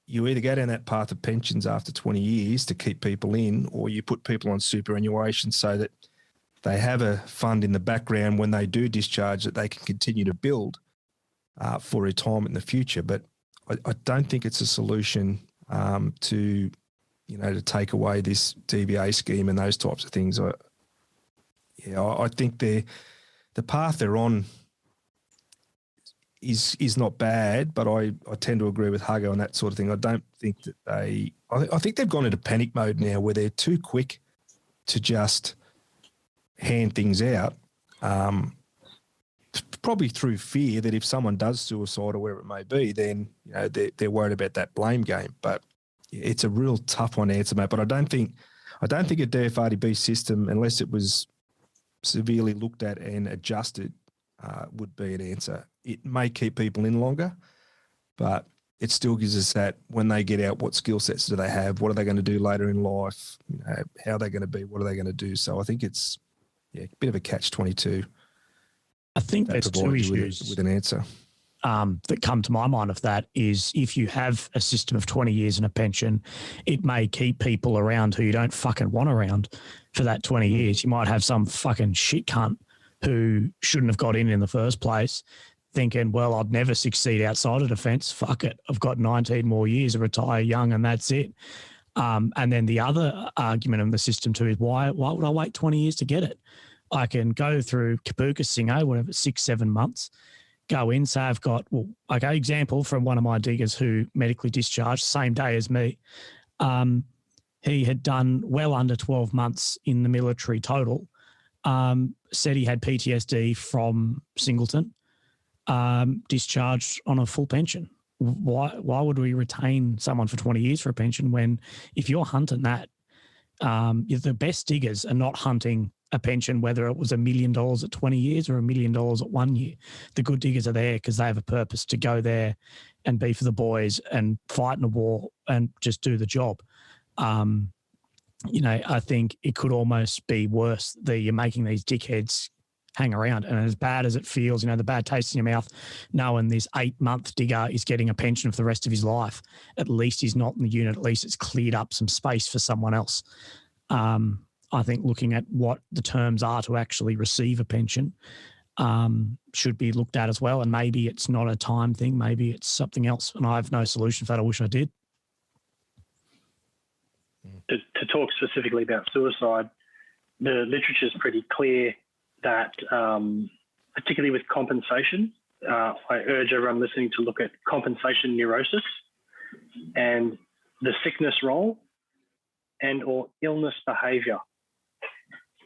you either go down that path of pensions after 20 years to keep people in, or you put people on superannuation so that they have a fund in the background when they do discharge that they can continue to build for retirement in the future. But I don't think it's a solution to take away this DVA scheme and those types of things. I think the path they're on is not bad, but I tend to agree with Hugo on that sort of thing. I don't think that I think they've gone into panic mode now where they're too quick to just hand things out, probably through fear that if someone does suicide or whatever it may be, then they're worried about that blame game. But it's a real tough one to answer, mate. But I don't think a DFRDB system, unless it was severely looked at and adjusted, would be an answer. It may keep people in longer, but it still gives us that when they get out, what skill sets do they have? What are they going to do later in life? How are they going to be? What are they going to do? So I think it's a bit of a catch-22. I think there's two issues with an answer that come to my mind of that is if you have a system of 20 years and a pension, it may keep people around who you don't fucking want around for that 20 years. You might have some fucking shit cunt who shouldn't have got in the first place thinking, well, I'd never succeed outside of defence. Fuck it. I've got 19 more years to retire young and that's it. And then the other argument of the system too is why would I wait 20 years to get it? I can go through Kapuka Singo, whatever, 6-7 months, go in, say I've got, example from one of my diggers who medically discharged same day as me. He had done well under 12 months in the military total, said he had PTSD from Singleton, discharged on a full pension. Why would we retain someone for 20 years for a pension when if you're hunting that, the best diggers are not hunting a pension, whether it was $1 million at 20 years or $1 million at 1 year. The good diggers are there because they have a purpose to go there and be for the boys and fight in a war and just do the job. I think it could almost be worse that you're making these dickheads hang around. And as bad as it feels, the bad taste in your mouth, knowing this 8-month digger is getting a pension for the rest of his life, at least he's not in the unit. At least it's cleared up some space for someone else. I think looking at what the terms are to actually receive a pension should be looked at as well. And maybe it's not a time thing. Maybe it's something else. And I have no solution for that. I wish I did. To talk specifically about suicide, the literature is pretty clear that, particularly with compensation, I urge everyone listening to look at compensation neurosis and the sickness role and or illness behaviour.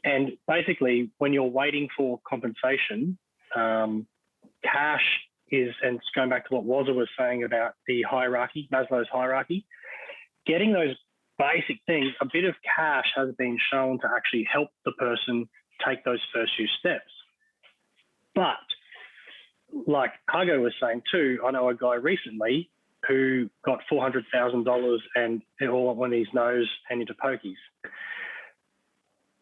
And basically, when you're waiting for compensation, cash is, and it's going back to what Wazza was saying about the hierarchy, Maslow's hierarchy, getting those basic things, a bit of cash has been shown to actually help the person take those first few steps. But like Hugo was saying too, I know a guy recently who got $400,000 and it all went in his nose and into pokies.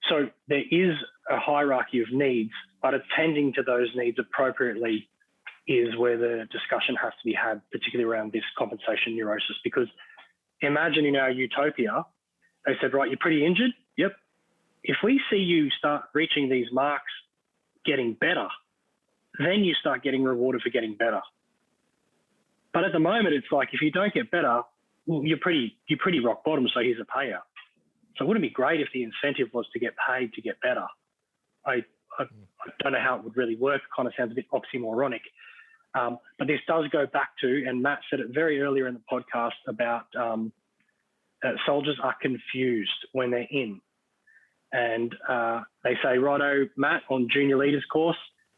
So there is a hierarchy of needs, but attending to those needs appropriately is where the discussion has to be had, particularly around this compensation neurosis. Because imagine in our utopia, they said, right, you're pretty injured. Yep. If we see you start reaching these marks, getting better, then you start getting rewarded for getting better. But at the moment, it's like, if you don't get better, well, you're pretty rock bottom, so here's a payout. So wouldn't it be great if the incentive was to get paid to get better? I don't know how it would really work. It kind of sounds a bit oxymoronic. But this does go back to, and Matt said it very earlier in the podcast about soldiers are confused when they're in. And they say, righto, Matt, on junior leaders course,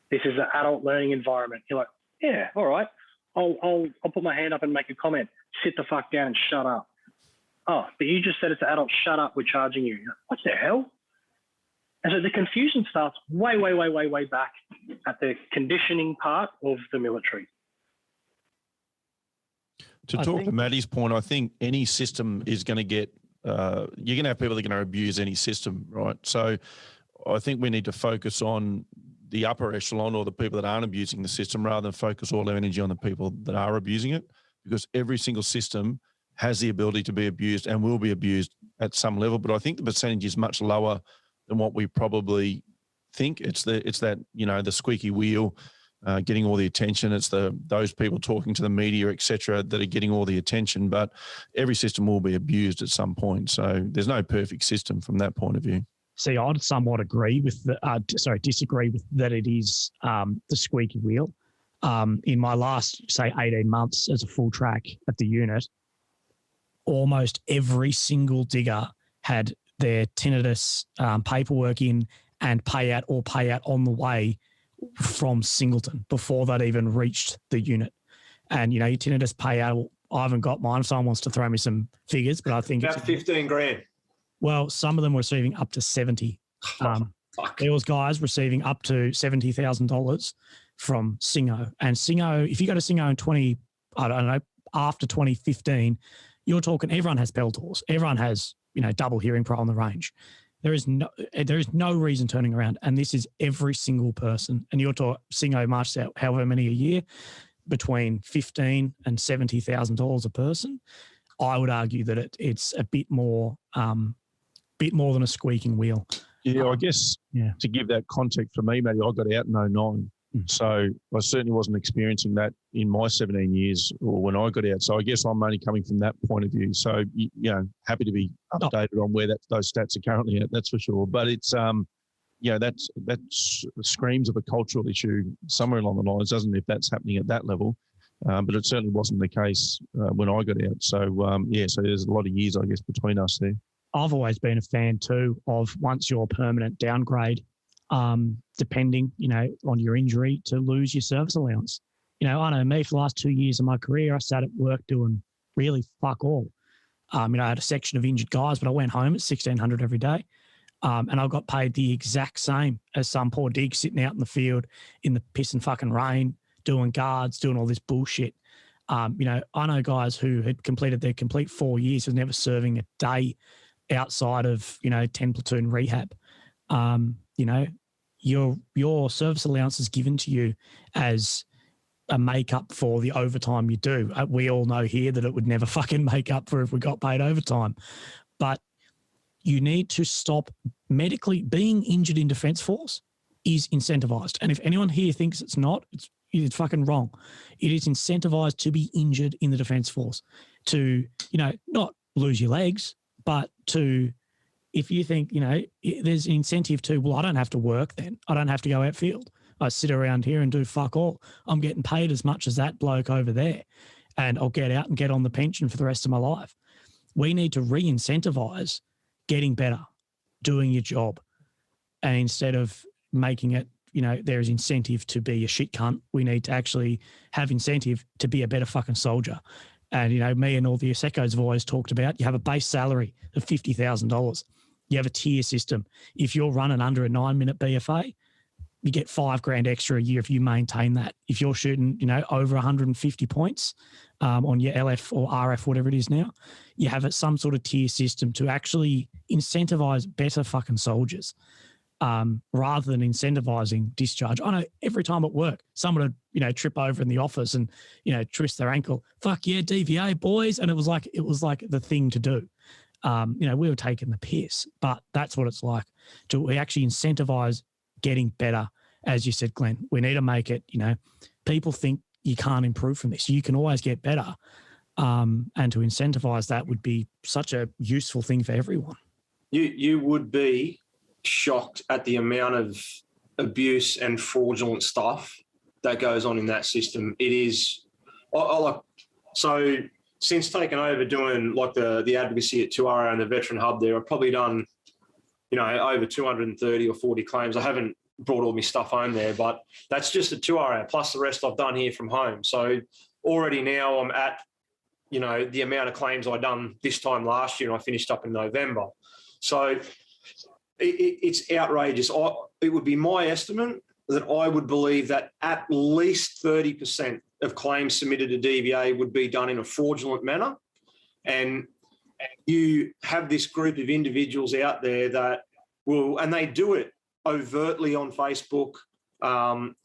this is an adult learning environment. You're like, yeah, all right. I'll put my hand up and make a comment. Sit the fuck down and shut up. Oh, but you just said it's an adult. Shut up. We're charging you. What the hell? And so the confusion starts way back at the conditioning part of the military. To talk to Maddie's point, I think any system is going to get, you're going to have people that are going to abuse any system, right? So I think we need to focus on the upper echelon or the people that aren't abusing the system rather than focus all our energy on the people that are abusing it, because every single system has the ability to be abused and will be abused at some level. But I think the percentage is much lower than what we probably think. It's that, the squeaky wheel getting all the attention. It's those people talking to the media, et cetera, that are getting all the attention. But every system will be abused at some point. So there's no perfect system from that point of view. See, I'd somewhat agree with disagree with that it is the squeaky wheel. In my last, say, 18 months as a full track at the unit, almost every single digger had their tinnitus paperwork in and payout on the way from Singleton before they'd even reached the unit. And, your tinnitus payout, I haven't got mine if someone wants to throw me some figures, but I think about it's 15 grand. Well, some of them were receiving up to 70. There was guys receiving up to $70,000 from Singo. And Singo, if you go to Singo in after 2015, you're talking everyone has Peltors. Everyone has, double hearing pro on the range. There is no reason turning around. And this is every single person. And you're talking Singo marches out however many a year, between $15,000 and $70,000 a person. I would argue that it's a bit more than a squeaking wheel. Yeah, I guess to give that context for me, Matty, I got out in 2009. So I certainly wasn't experiencing that in my 17 years or when I got out. So I guess I'm only coming from that point of view. So, happy to be updated on where those stats are currently at, that's for sure. But it's, that screams of a cultural issue somewhere along the lines, doesn't it, if that's happening at that level. But it certainly wasn't the case when I got out. So, so there's a lot of years, I guess, between us there. I've always been a fan too of once you're permanent downgrade, depending, on your injury, to lose your service allowance. I know me for the last 2 years of my career, I sat at work doing really fuck all. I had a section of injured guys, but I went home at 1,600 every day. And I got paid the exact same as some poor dig sitting out in the field in the piss and fucking rain, doing guards, doing all this bullshit. I know guys who had completed their complete 4 years of never serving a day outside of, 10 platoon rehab. Your service allowance is given to you as a make-up for the overtime you do. We all know here that it would never fucking make up for if we got paid overtime. But you need to stop medically being injured in Defence Force is incentivized. And if anyone here thinks it's not, it's fucking wrong. It is incentivized to be injured in the Defence Force, to, not lose your legs, but to, if you think, there's an incentive to, well, I don't have to work then. I don't have to go outfield. I sit around here and do fuck all. I'm getting paid as much as that bloke over there, and I'll get out and get on the pension for the rest of my life. We need to re-incentivize getting better, doing your job. And instead of making it, there's incentive to be a shit cunt, we need to actually have incentive to be a better fucking soldier. And, me and all the Asecos have always talked about, you have a base salary of $50,000. You have a tier system. If you're running under a 9-minute BFA, you get $5,000 extra a year if you maintain that. If you're shooting, over 150 points on your LF or RF, whatever it is now, you have some sort of tier system to actually incentivize better fucking soldiers rather than incentivizing discharge. I know every time at work, someone would, trip over in the office and, twist their ankle. Fuck yeah, DVA boys. And it was like the thing to do. We were taking the piss, but that's what it's like. We actually incentivize getting better. As you said, Glenn, we need to make it, people think you can't improve from this. You can always get better. And to incentivize that would be such a useful thing for everyone. You would be shocked at the amount of abuse and fraudulent stuff that goes on in that system. It is, so since taking over doing like the advocacy at 2RA and the Veteran Hub there, I've probably done, over 230 or 40 claims. I haven't brought all my stuff home there, but that's just a 2RA plus the rest I've done here from home. So already now I'm at, the amount of claims I done this time last year, and I finished up in November. So it's outrageous. It would be my estimate that I would believe that at least 30% of claims submitted to DVA would be done in a fraudulent manner. And you have this group of individuals out there that will, and they do it overtly on Facebook. No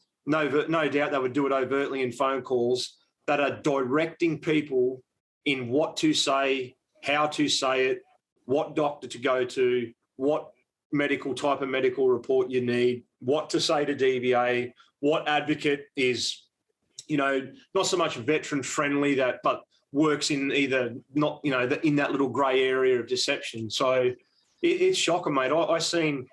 doubt they would do it overtly in phone calls, that are directing people in what to say, how to say it, what doctor to go to, what type of medical report you need, what to say to DVA, what advocate is, not so much veteran friendly but works in either not, in that little grey area of deception. So it's shocking, mate. I seen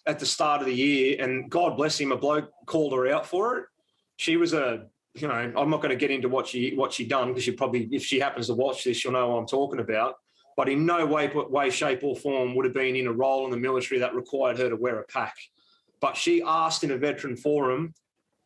at the start of the year, and God bless him, a bloke called her out for it. She was a you know, I'm not going to get into what she done, because she probably, if she happens to watch this, she'll know what I'm talking about. But in no way, shape or form would have been in a role in the military that required her to wear a pack. But she asked in a veteran forum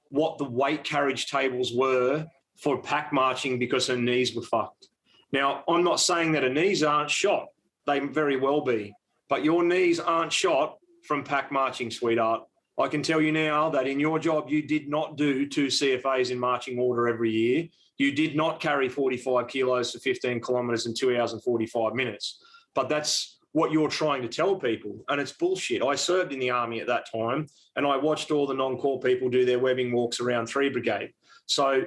what the weight carriage tables were for pack marching because her knees were fucked. Now, I'm not saying that her knees aren't shot. They very well be. But your knees aren't shot from pack marching, sweetheart. I can tell you now that in your job, you did not do 2 CFAs in marching order every year. You did not carry 45 kilos for 15 kilometres in 2 hours and 45 minutes. But that's what you're trying to tell people, and it's bullshit. I served in the Army at that time, and I watched all the non-corps people do their webbing walks around 3 Brigade. So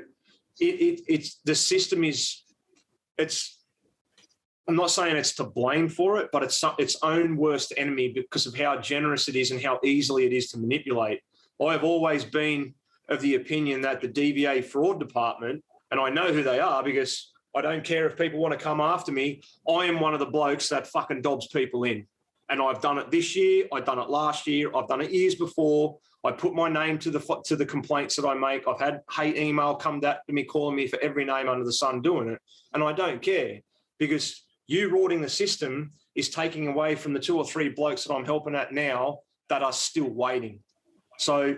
it's the system is, I'm not saying it's to blame for it, but it's its own worst enemy because of how generous it is and how easily it is to manipulate. I've always been of the opinion that the DVA fraud department, and I know who they are because I don't care if people want to come after me, I am one of the blokes that fucking dobs people in. And I've done it this year, I've done it last year, I've done it years before. I put my name to the complaints that I make. I've had hate email come to me, calling me for every name under the sun doing it. And I don't care, because you rorting the system is taking away from the 2 or 3 blokes that I'm helping at now that are still waiting. So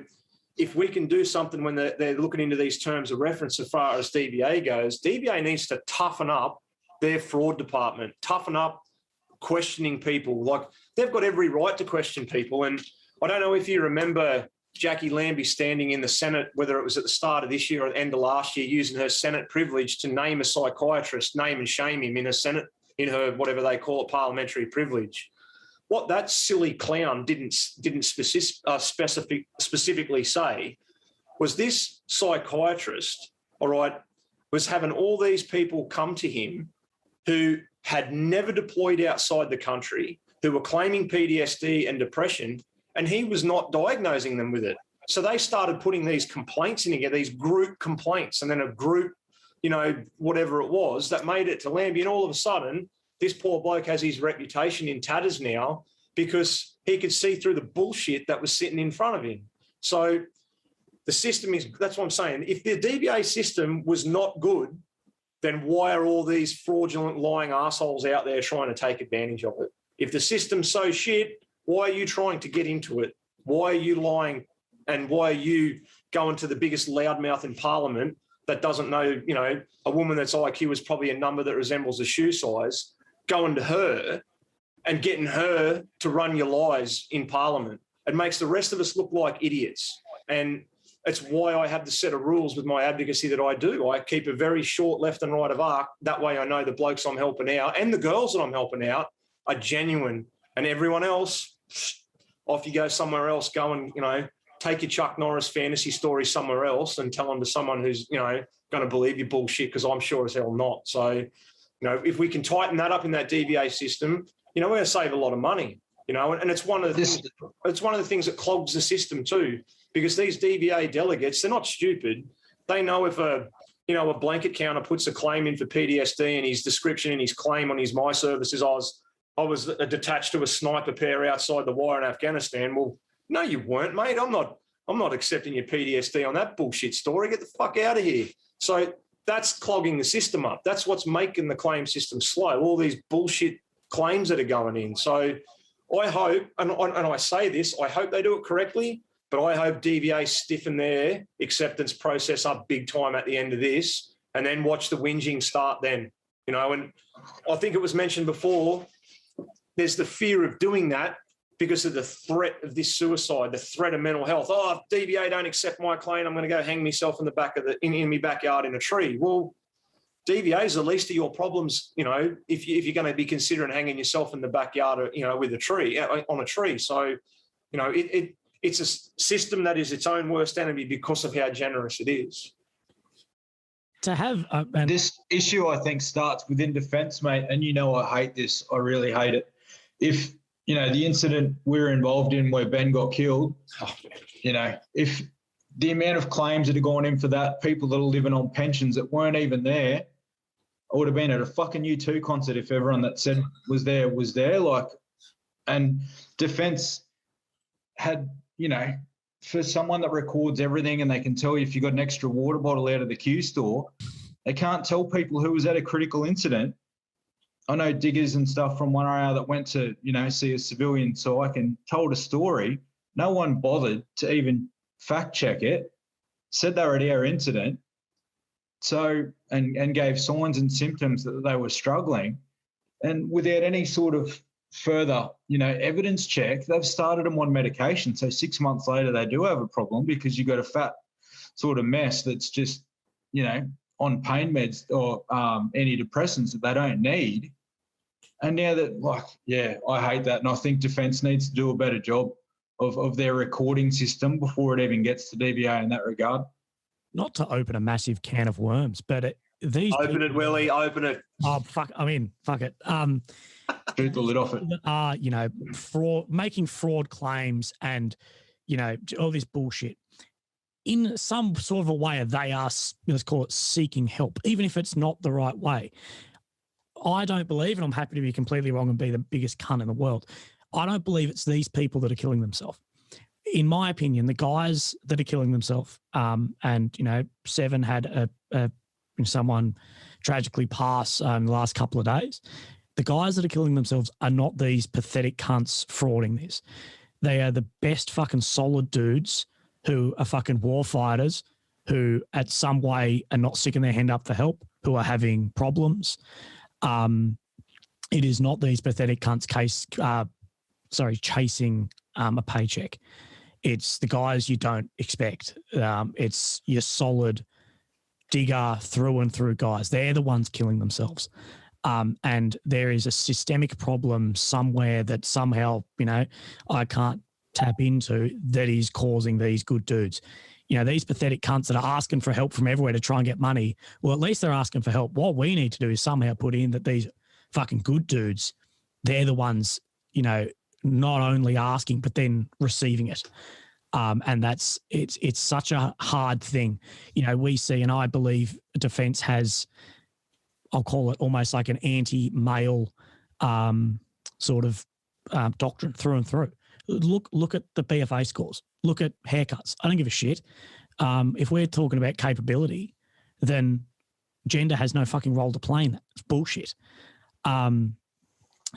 if we can do something when they're looking into these terms of reference as far as DVA goes, DVA needs to toughen up their fraud department, toughen up questioning people. Like, they've got every right to question people. And I don't know if you remember Jackie Lambie standing in the Senate, whether it was at the start of this year or the end of last year, using her Senate privilege to name a psychiatrist, name and shame him in a Senate, in her, whatever they call it, parliamentary privilege. What that silly clown didn't specifically say was this psychiatrist, all right, was having all these people come to him who had never deployed outside the country, who were claiming PTSD and depression, and he was not diagnosing them with it. So they started putting these complaints in together, these group complaints, and then a group, you know, whatever it was, that made it to Lambie. And all of a sudden, this poor bloke has his reputation in tatters now because he could see through the bullshit that was sitting in front of him. So the system is, that's what I'm saying. If the DVA system was not good, then why are all these fraudulent, lying assholes out there trying to take advantage of it? If the system's so shit, why are you trying to get into it? Why are you lying? And why are you going to the biggest loudmouth in Parliament that doesn't know, you know, a woman that's IQ is probably a number that resembles a shoe size, going to her and getting her to run your lies in Parliament? It makes the rest of us look like idiots. And it's why I have the set of rules with my advocacy that I do. I keep a very short left and right of arc. That way I know the blokes I'm helping out and the girls that I'm helping out are genuine. And everyone else, off you go somewhere else, go and, you know, take your Chuck Norris fantasy story somewhere else and tell them to someone who's, you know, going to believe your bullshit, because I'm sure as hell not. So, you know, if we can tighten that up in that DVA system, you know, we're going to save a lot of money, you know, and it's one of the things that clogs the system too, because these DVA delegates, they're not stupid. They know if a blanket counter puts a claim in for PTSD and his description and his claim on his My Services, I was detached to a sniper pair outside the wire in Afghanistan. Well, no, you weren't, mate. I'm not accepting your PTSD on that bullshit story. Get the fuck out of here. So that's clogging the system up. That's what's making the claim system slow, all these bullshit claims that are going in. So I hope, and I say this, I hope they do it correctly, but I hope DVA stiffen their acceptance process up big time at the end of this, and then watch the whinging start then. You know, and I think it was mentioned before, there's the fear of doing that because of the threat of this suicide, the threat of mental health. Oh, if DVA don't accept my claim, I'm going to go hang myself in the back of in my backyard in a tree. Well, DVA is the least of your problems, you know, if you're going to be considering hanging yourself in the backyard, you know, with a tree, on a tree. So, you know, it's a system that is its own worst enemy because of how generous it is. To have this issue, I think, starts within defence, mate. And you know, I hate this. I really hate it. If you know the incident we were involved in where Ben got killed, you know, if the amount of claims that have gone in for that, people that are living on pensions that weren't even there, I would have been at a fucking U2 concert if everyone that said was there. Like, and defence had, you know, for someone that records everything and they can tell you if you got an extra water bottle out of the Q store, they can't tell people who was at a critical incident. I know diggers and stuff from 1RR that went to, see a civilian psych and told a story. No one bothered to even fact check it, said they were at our incident, and gave signs and symptoms that they were struggling. And without any sort of further, evidence check, they've started them on medication. So 6 months later, they do have a problem because you've got a fat sort of mess that's just, on pain meds or antidepressants that they don't need. And now that, I hate that. And I think Defence needs to do a better job of their recording system before it even gets to DVA in that regard. Not to open a massive can of worms, but these open it, Willie, open it. Oh, fuck. I mean, fuck it. Shoot the lid off it. Fraud, making fraud claims and, all this bullshit. In some sort of a way, they are, let's call it, seeking help, even if it's not the right way. I don't believe, and I'm happy to be completely wrong and be the biggest cunt in the world, I don't believe it's these people that are killing themselves. In my opinion, the guys that are killing themselves, and, Seven had someone tragically pass in the last couple of days. The guys that are killing themselves are not these pathetic cunts frauding this. They are the best fucking solid dudes who are fucking war fighters, who at some way are not sticking their hand up for help, who are having problems. It is not these pathetic cunts chasing a paycheck. It's the guys you don't expect. It's your solid digger through and through guys. They're the ones killing themselves. And there is a systemic problem somewhere that somehow, I can't tap into that is causing these good dudes. These pathetic cunts that are asking for help from everywhere to try and get money. Well, at least they're asking for help. What we need to do is somehow put in that these fucking good dudes, they're the ones, not only asking, but then receiving it. And it's such a hard thing. We see, and I believe Defence has, I'll call it almost like an anti-male sort of doctrine through and through. Look at the BFA scores. Look at haircuts. I don't give a shit. If we're talking about capability, then gender has no fucking role to play in that. It's bullshit. And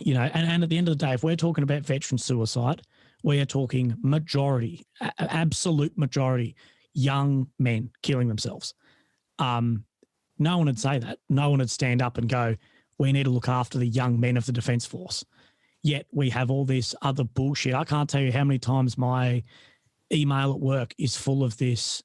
at the end of the day, if we're talking about veteran suicide, we are talking majority, absolute majority, young men killing themselves. No one would say that. No one would stand up and go, we need to look after the young men of the Defence Force. Yet we have all this other bullshit. I can't tell you how many times my email at work is full of this,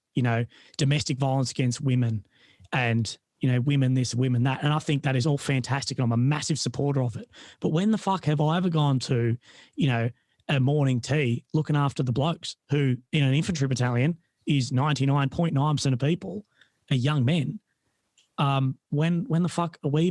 domestic violence against women and, women this, women that. And I think that is all fantastic. And I'm a massive supporter of it. But when the fuck have I ever gone to, a morning tea looking after the blokes who in an infantry battalion is 99.9% of people are young men? When the fuck are we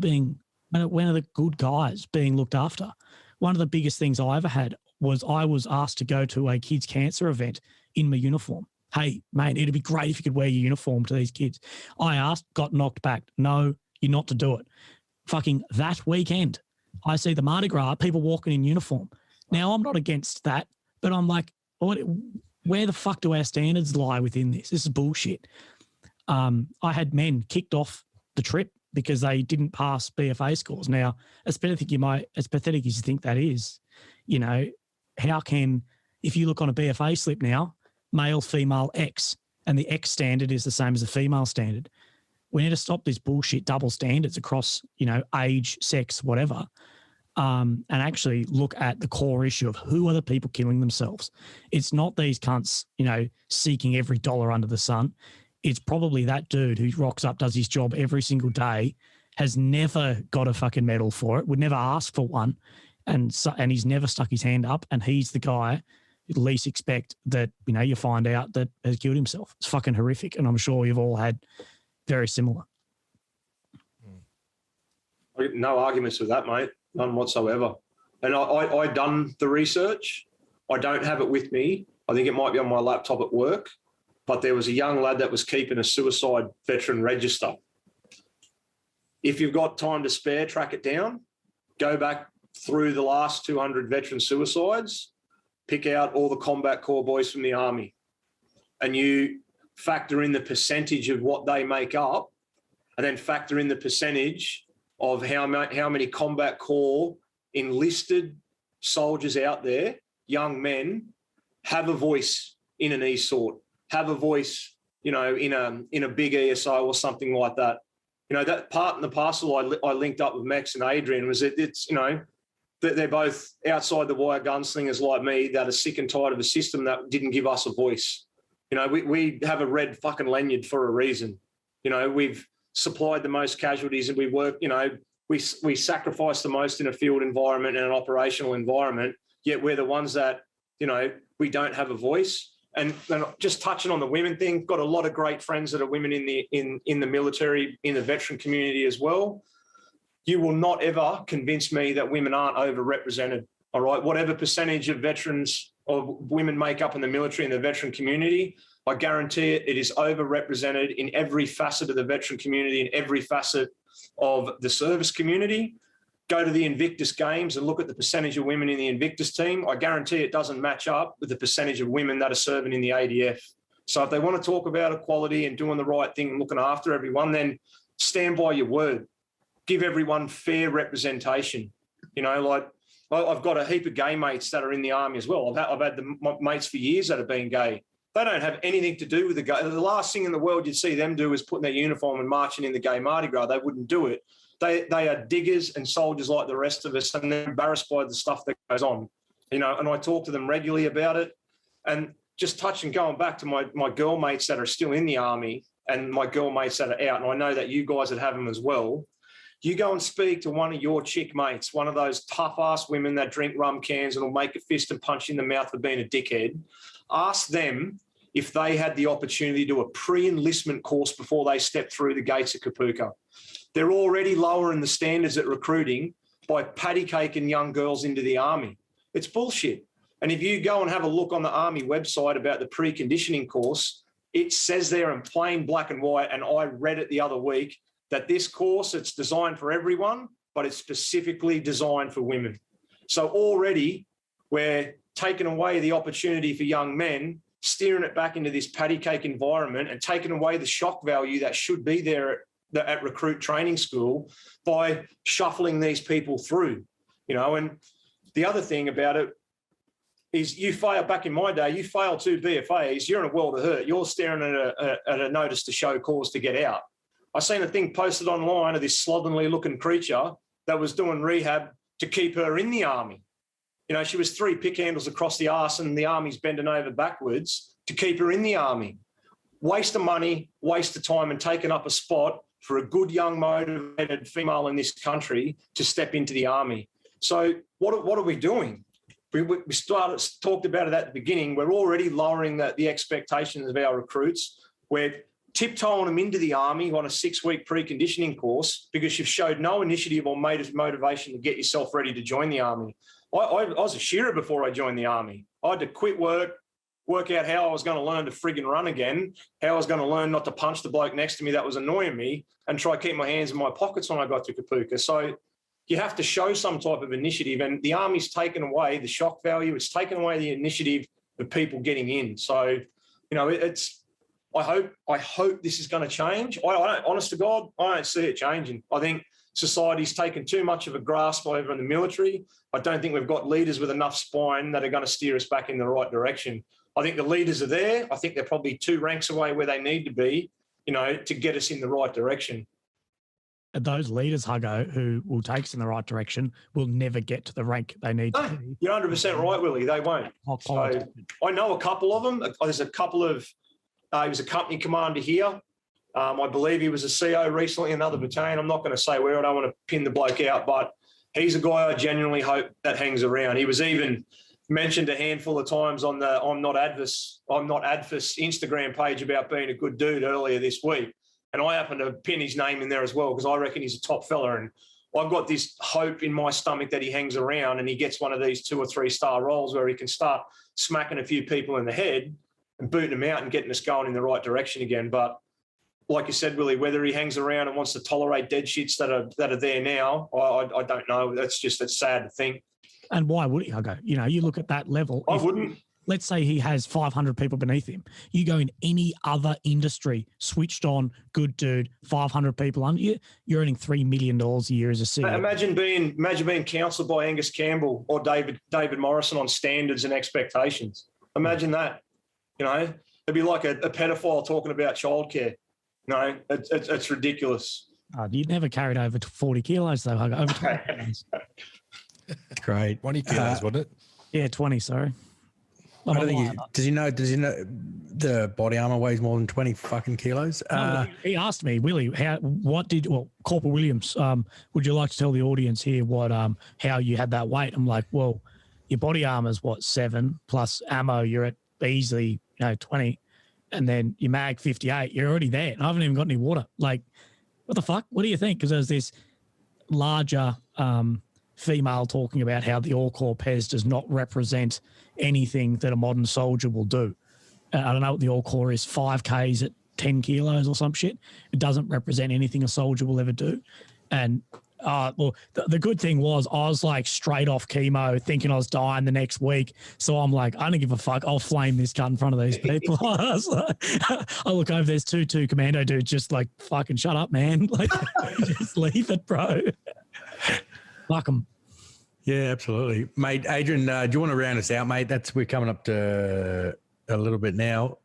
when are the good guys being looked after? One of the biggest things I ever had was I was asked to go to a kids' cancer event in my uniform. Hey, mate, it'd be great if you could wear your uniform to these kids. I asked, got knocked back. No, you're not to do it. Fucking that weekend, I see the Mardi Gras, people walking in uniform. Now, I'm not against that, but I'm like, where the fuck do our standards lie within this? This is bullshit. I had men kicked off the trip because they didn't pass BFA scores. Now, as pathetic as you think that is, how can, if you look on a BFA slip now, male, female, X, and the X standard is the same as the female standard. We need to stop this bullshit double standards across, age, sex, whatever, and actually look at the core issue of who are the people killing themselves. It's not these cunts, seeking every dollar under the sun. It's probably that dude who rocks up, does his job every single day, has never got a fucking medal for it, would never ask for one, and he's never stuck his hand up, and he's the guy you least expect that, you find out that has killed himself. It's fucking horrific, and I'm sure you've all had very similar. No arguments with that, mate. None whatsoever. And I done the research. I don't have it with me. I think it might be on my laptop at work. But there was a young lad that was keeping a suicide veteran register. If you've got time to spare, track it down, go back through the last 200 veteran suicides, pick out all the combat corps boys from the Army. and you factor in the percentage of what they make up, and then factor in the percentage of how many combat corps enlisted soldiers out there, young men, have a voice in an ESORT, have a voice, in a big ESO or something like that. That part and the parcel I linked up with Max and Adrian was that they're both outside the wire gunslingers like me that are sick and tired of a system that didn't give us a voice. We have a red fucking lanyard for a reason. We've supplied the most casualties and we work, we sacrifice the most in a field environment and an operational environment, yet we're the ones that, we don't have a voice. And just touching on the women thing, got a lot of great friends that are women in the military, in the veteran community as well. You will not ever convince me that women aren't overrepresented, all right? Whatever percentage of veterans or women make up in the military and the veteran community, I guarantee it is overrepresented in every facet of the veteran community, in every facet of the service community. Go to the Invictus Games and look at the percentage of women in the Invictus team. I guarantee it doesn't match up with the percentage of women that are serving in the ADF. So if they want to talk about equality and doing the right thing and looking after everyone, then stand by your word. Give everyone fair representation. I've got a heap of gay mates that are in the army as well. I've had my mates for years that have been gay. They don't have anything to do with the gay. The last thing in the world you'd see them do is putting their uniform and marching in the gay Mardi Gras. They wouldn't do it. They are diggers and soldiers like the rest of us, and they're embarrassed by the stuff that goes on. And I talk to them regularly about it. And just touching, going back to my girl mates that are still in the army and my girl mates that are out, and I know that you guys would have them as well. You go and speak to one of your chick mates, one of those tough-ass women that drink rum cans and will make a fist and punch you in the mouth for being a dickhead. Ask them if they had the opportunity to do a pre-enlistment course before they stepped through the gates of Kapooka. They're already lowering the standards at recruiting by patty-caking young girls into the army. It's bullshit. And if you go and have a look on the Army website about the preconditioning course, it says there in plain black and white, and I read it the other week, that this course, it's designed for everyone, but it's specifically designed for women. So already we're taking away the opportunity for young men, steering it back into this patty cake environment and taking away the shock value that should be there at recruit training school by shuffling these people through, And the other thing about it is you fail, back in my day, you fail 2 BFAs, you're in a world of hurt. You're staring at a notice to show cause to get out. I seen a thing posted online of this slovenly looking creature that was doing rehab to keep her in the army. She was 3 pick handles across the arse and the army's bending over backwards to keep her in the army. Waste of money, waste of time, and taking up a spot for a good, young, motivated female in this country to step into the army. So what are we doing? We talked about it at the beginning. We're already lowering the expectations of our recruits. We're tiptoeing them into the army on a 6-week preconditioning course because you've showed no initiative or motivation to get yourself ready to join the army. I was a shearer before I joined the army. I had to quit work out how I was going to learn to friggin' run again, how I was going to learn not to punch the bloke next to me that was annoying me, and try to keep my hands in my pockets when I got to Kapooka. So you have to show some type of initiative, and the army's taken away the shock value. It's taken away the initiative of people getting in. So, I hope this is going to change. Honest to God, I don't see it changing. I think society's taken too much of a grasp over in the military. I don't think we've got leaders with enough spine that are going to steer us back in the right direction. I think the leaders are there. I think they're probably 2 ranks away where they need to be, to get us in the right direction. And those leaders, Huggo, who will take us in the right direction, will never get to the rank they need to be. You're 100% right, Willie. They won't. So I know a couple of them. There's a couple of, he was a company commander here. I believe he was a CO recently in another battalion. I'm not going to say where. I don't want to pin the bloke out, but he's a guy I genuinely hope that hangs around. He was even mentioned a handful of times on the I'm not Advis Instagram page about being a good dude earlier this week. And I happen to pin his name in there as well because I reckon he's a top fella. And I've got this hope in my stomach that he hangs around and he gets one of these 2 or 3 star roles where he can start smacking a few people in the head and booting them out and getting us going in the right direction again. But like you said, Willie, whether he hangs around and wants to tolerate dead shits that are there now, I don't know. That's sad to think. And why would he, Huggo? You look at that level. I wouldn't. let's say he has 500 people beneath him. You go in any other industry, switched on, good dude, 500 people under you, you're earning $3 million a year as a CEO. Imagine being counselled by Angus Campbell or David Morrison on standards and expectations. Imagine that. You know, it'd be like a pedophile talking about childcare. No, it's ridiculous. You'd never carried over 40 kilos though. Over 20 kilos. Great. 20 kilos, wasn't it? Yeah, 20. Sorry. I don't think does he know the body armor weighs more than 20 fucking kilos? He asked me, Willie, Corporal Williams, would you like to tell the audience here what how you had that weight? I'm like, well, your body armor's what, 7 plus ammo, you're at easily 20, and then your mag 58, you're already there. And I haven't even got any water. Like, what the fuck? What do you think? Because there's this larger female talking about how the All-Corp PES does not represent anything that a modern soldier will do. I don't know what the All-Corp is, 5Ks at 10 kilos or some shit. It doesn't represent anything a soldier will ever do. And the good thing was I was like straight off chemo thinking I was dying the next week. So I'm like, I don't give a fuck. I'll flame this cut in front of these people. I look over, there's two commando dudes just like, fucking shut up, man. Like, just leave it, bro. Fuck them. Yeah, absolutely. Mate, Adrian, do you want to round us out, mate? We're coming up to a little bit now.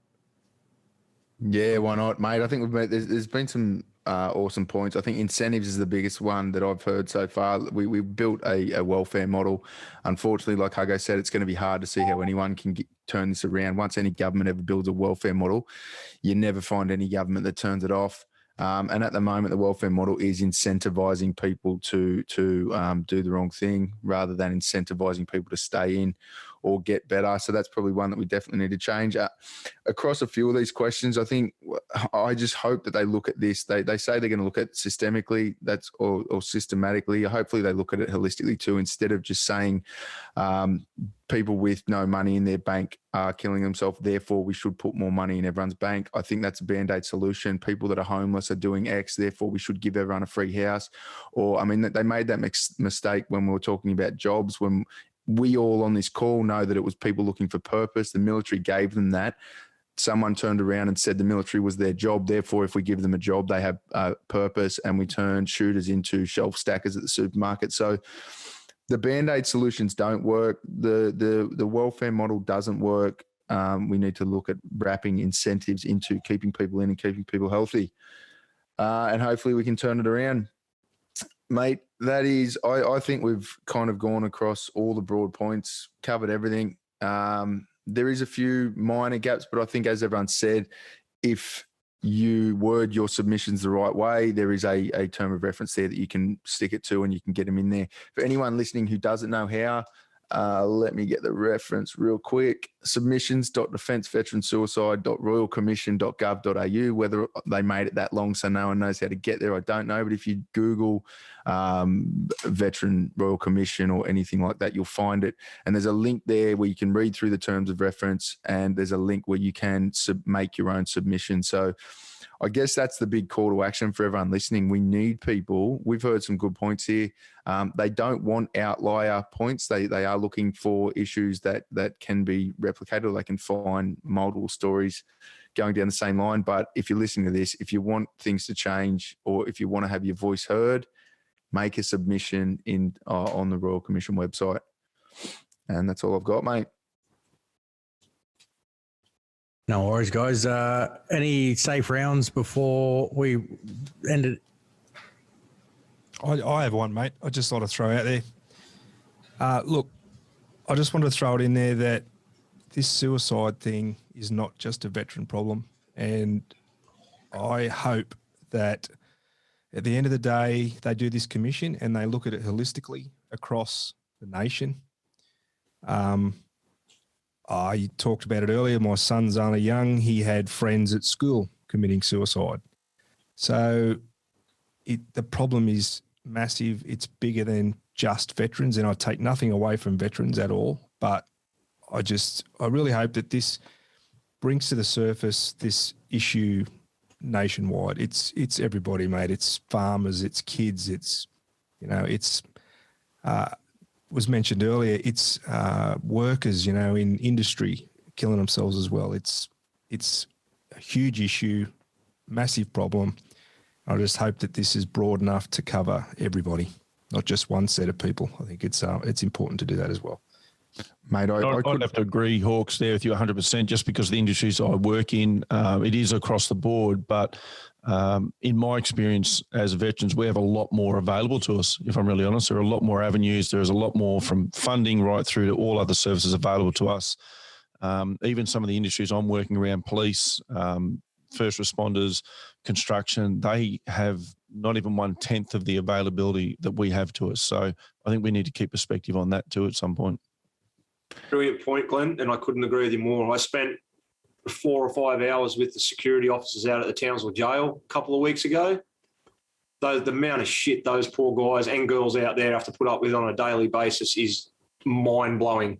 Yeah, why not, mate? I think there's been some awesome points. I think incentives is the biggest one that I've heard so far. We built a welfare model. Unfortunately, like Hugo said, it's going to be hard to see how anyone can turn this around. Once any government ever builds a welfare model, you never find any government that turns it off. And at the moment, the welfare model is incentivizing people to do the wrong thing rather than incentivizing people to stay in or get better. So that's probably one that we definitely need to change. Across a few of these questions, I just hope that they look at this. They say they're going to look at it systemically, or systematically. Hopefully they look at it holistically too, instead of just saying people with no money in their bank are killing themselves, therefore we should put more money in everyone's bank. I think that's a Band-Aid solution. People that are homeless are doing X, therefore we should give everyone a free house. Or, they made that mistake when we were talking about jobs, when we all on this call know that it was people looking for purpose. The military gave them that. Someone turned around and said the military was their job. Therefore, if we give them a job, they have purpose, and we turn shooters into shelf stackers at the supermarket. So the Band-Aid solutions don't work. The welfare model doesn't work. We need to look at wrapping incentives into keeping people in and keeping people healthy. And hopefully we can turn it around. Mate, that is, I think we've kind of gone across all the broad points, covered everything. There is a few minor gaps, but I think, as everyone said, if you word your submissions the right way, there is a term of reference there that you can stick it to and you can get them in there. For anyone listening who doesn't know how, let me get the reference real quick. Submissions.defenceveteransuicide.royalcommission.gov.au. Whether they made it that long so no one knows how to get there, I don't know. But if you Google Veteran Royal Commission or anything like that, you'll find it. And there's a link there where you can read through the terms of reference, and there's a link where you can make your own submission. So I guess that's the big call to action for everyone listening. We need people. We've heard some good points here. They don't want outlier points. They are looking for issues that can be replicated, or they can find multiple stories going down the same line. But if you're listening to this, if you want things to change, or if you want to have your voice heard, make a submission on the Royal Commission website. And that's all I've got, mate. No worries, guys. Any safe rounds before we end it? I have one, mate. I just thought I'd throw out there. Look, I just wanted to throw it in there that this suicide thing is not just a veteran problem. And I hope that at the end of the day, they do this commission and they look at it holistically across the nation. I talked about it earlier. My son's only young. He had friends at school committing suicide. So the problem is massive. It's bigger than just veterans, and I take nothing away from veterans at all. But I really hope that this brings to the surface this issue nationwide. It's everybody, mate. It's farmers, it's kids, was mentioned earlier, it's workers, in industry. killing themselves as well. It's a huge issue, massive problem. I just hope that this is broad enough to cover everybody, not just one set of people. I think it's important to do that as well. Mate, I'd have to agree, Hawks, there with you 100%, just because the industries I work in, it is across the board. But in my experience as veterans, we have a lot more available to us, if I'm really honest. There are a lot more avenues. There's a lot more from funding right through to all other services available to us. Even some of the industries I'm working around, police, first responders, construction, they have not even 1/10 of the availability that we have to us. So I think we need to keep perspective on that too at some point. Brilliant point, Glenn, and I couldn't agree with you more. I spent 4 or 5 hours with the security officers out at the Townsville jail a couple of weeks ago. The amount of shit those poor guys and girls out there have to put up with on a daily basis is mind-blowing.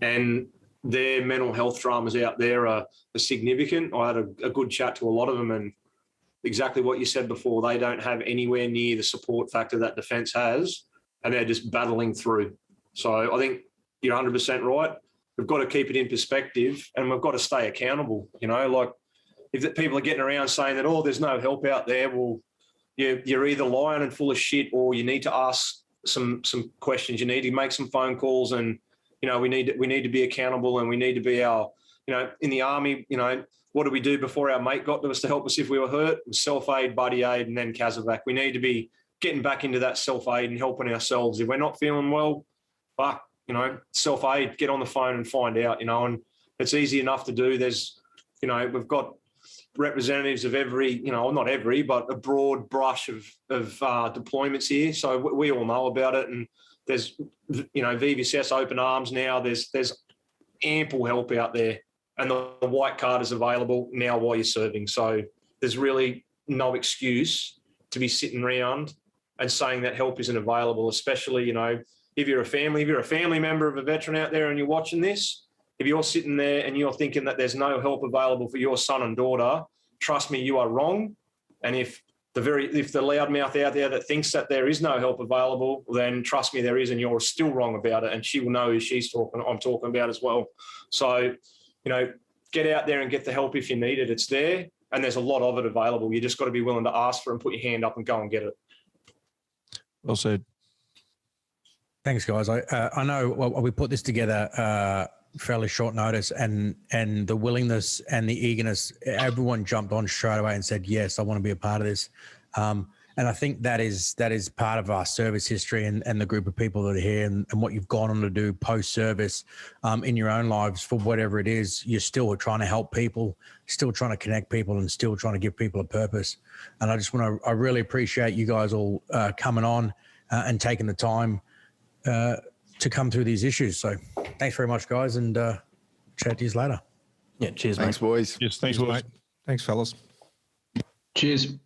And their mental health dramas out there are significant. I had a good chat to a lot of them, and exactly what you said before, they don't have anywhere near the support factor that Defence has, and they're just battling through. So I think you're 100% right. We've got to keep it in perspective, and we've got to stay accountable. You know, like if people are getting around saying that, oh, there's no help out there, well, you're either lying and full of shit, or you need to ask some questions. You need to make some phone calls, and you know, we need to be accountable, and we need to be our, you know, in the army, you know, what did we do before our mate got to us to help us if we were hurt? Self-aid, buddy aid, and then Casevac. We need to be getting back into that self-aid and helping ourselves. If we're not feeling well, fuck, you know, self-aid, get on the phone and find out, you know, and it's easy enough to do. There's, you know, we've got representatives of every, you know, not every, but a broad brush of deployments here. So we all know about it. And there's, you know, VVSS Open Arms now. There's ample help out there. And the white card is available now while you're serving. So there's really no excuse to be sitting around and saying that help isn't available, especially, you know, if you're a family member of a veteran out there and you're watching this, if you're sitting there and you're thinking that there's no help available for your son and daughter, trust me, you are wrong. And if the loudmouth out there that thinks that there is no help available, then trust me, there is, and you're still wrong about it. And she will know who I'm talking about as well. So, you know, get out there and get the help if you need it. It's there, and there's a lot of it available. You just got to be willing to ask for it and put your hand up and go and get it. Well said. Thanks, guys. I know we put this together fairly short notice, and the willingness and the eagerness, everyone jumped on straight away and said, yes, I want to be a part of this. And I think that is part of our service history and the group of people that are here and what you've gone on to do post-service in your own lives for whatever it is. You're still trying to help people, still trying to connect people, and still trying to give people a purpose. And I really appreciate you guys all coming on and taking the time to come through these issues. So thanks very much, guys, and chat to you later. Yeah, cheers, Thanks, mate. boys. Yes, thanks, boys. Mate. Thanks, fellas. Cheers.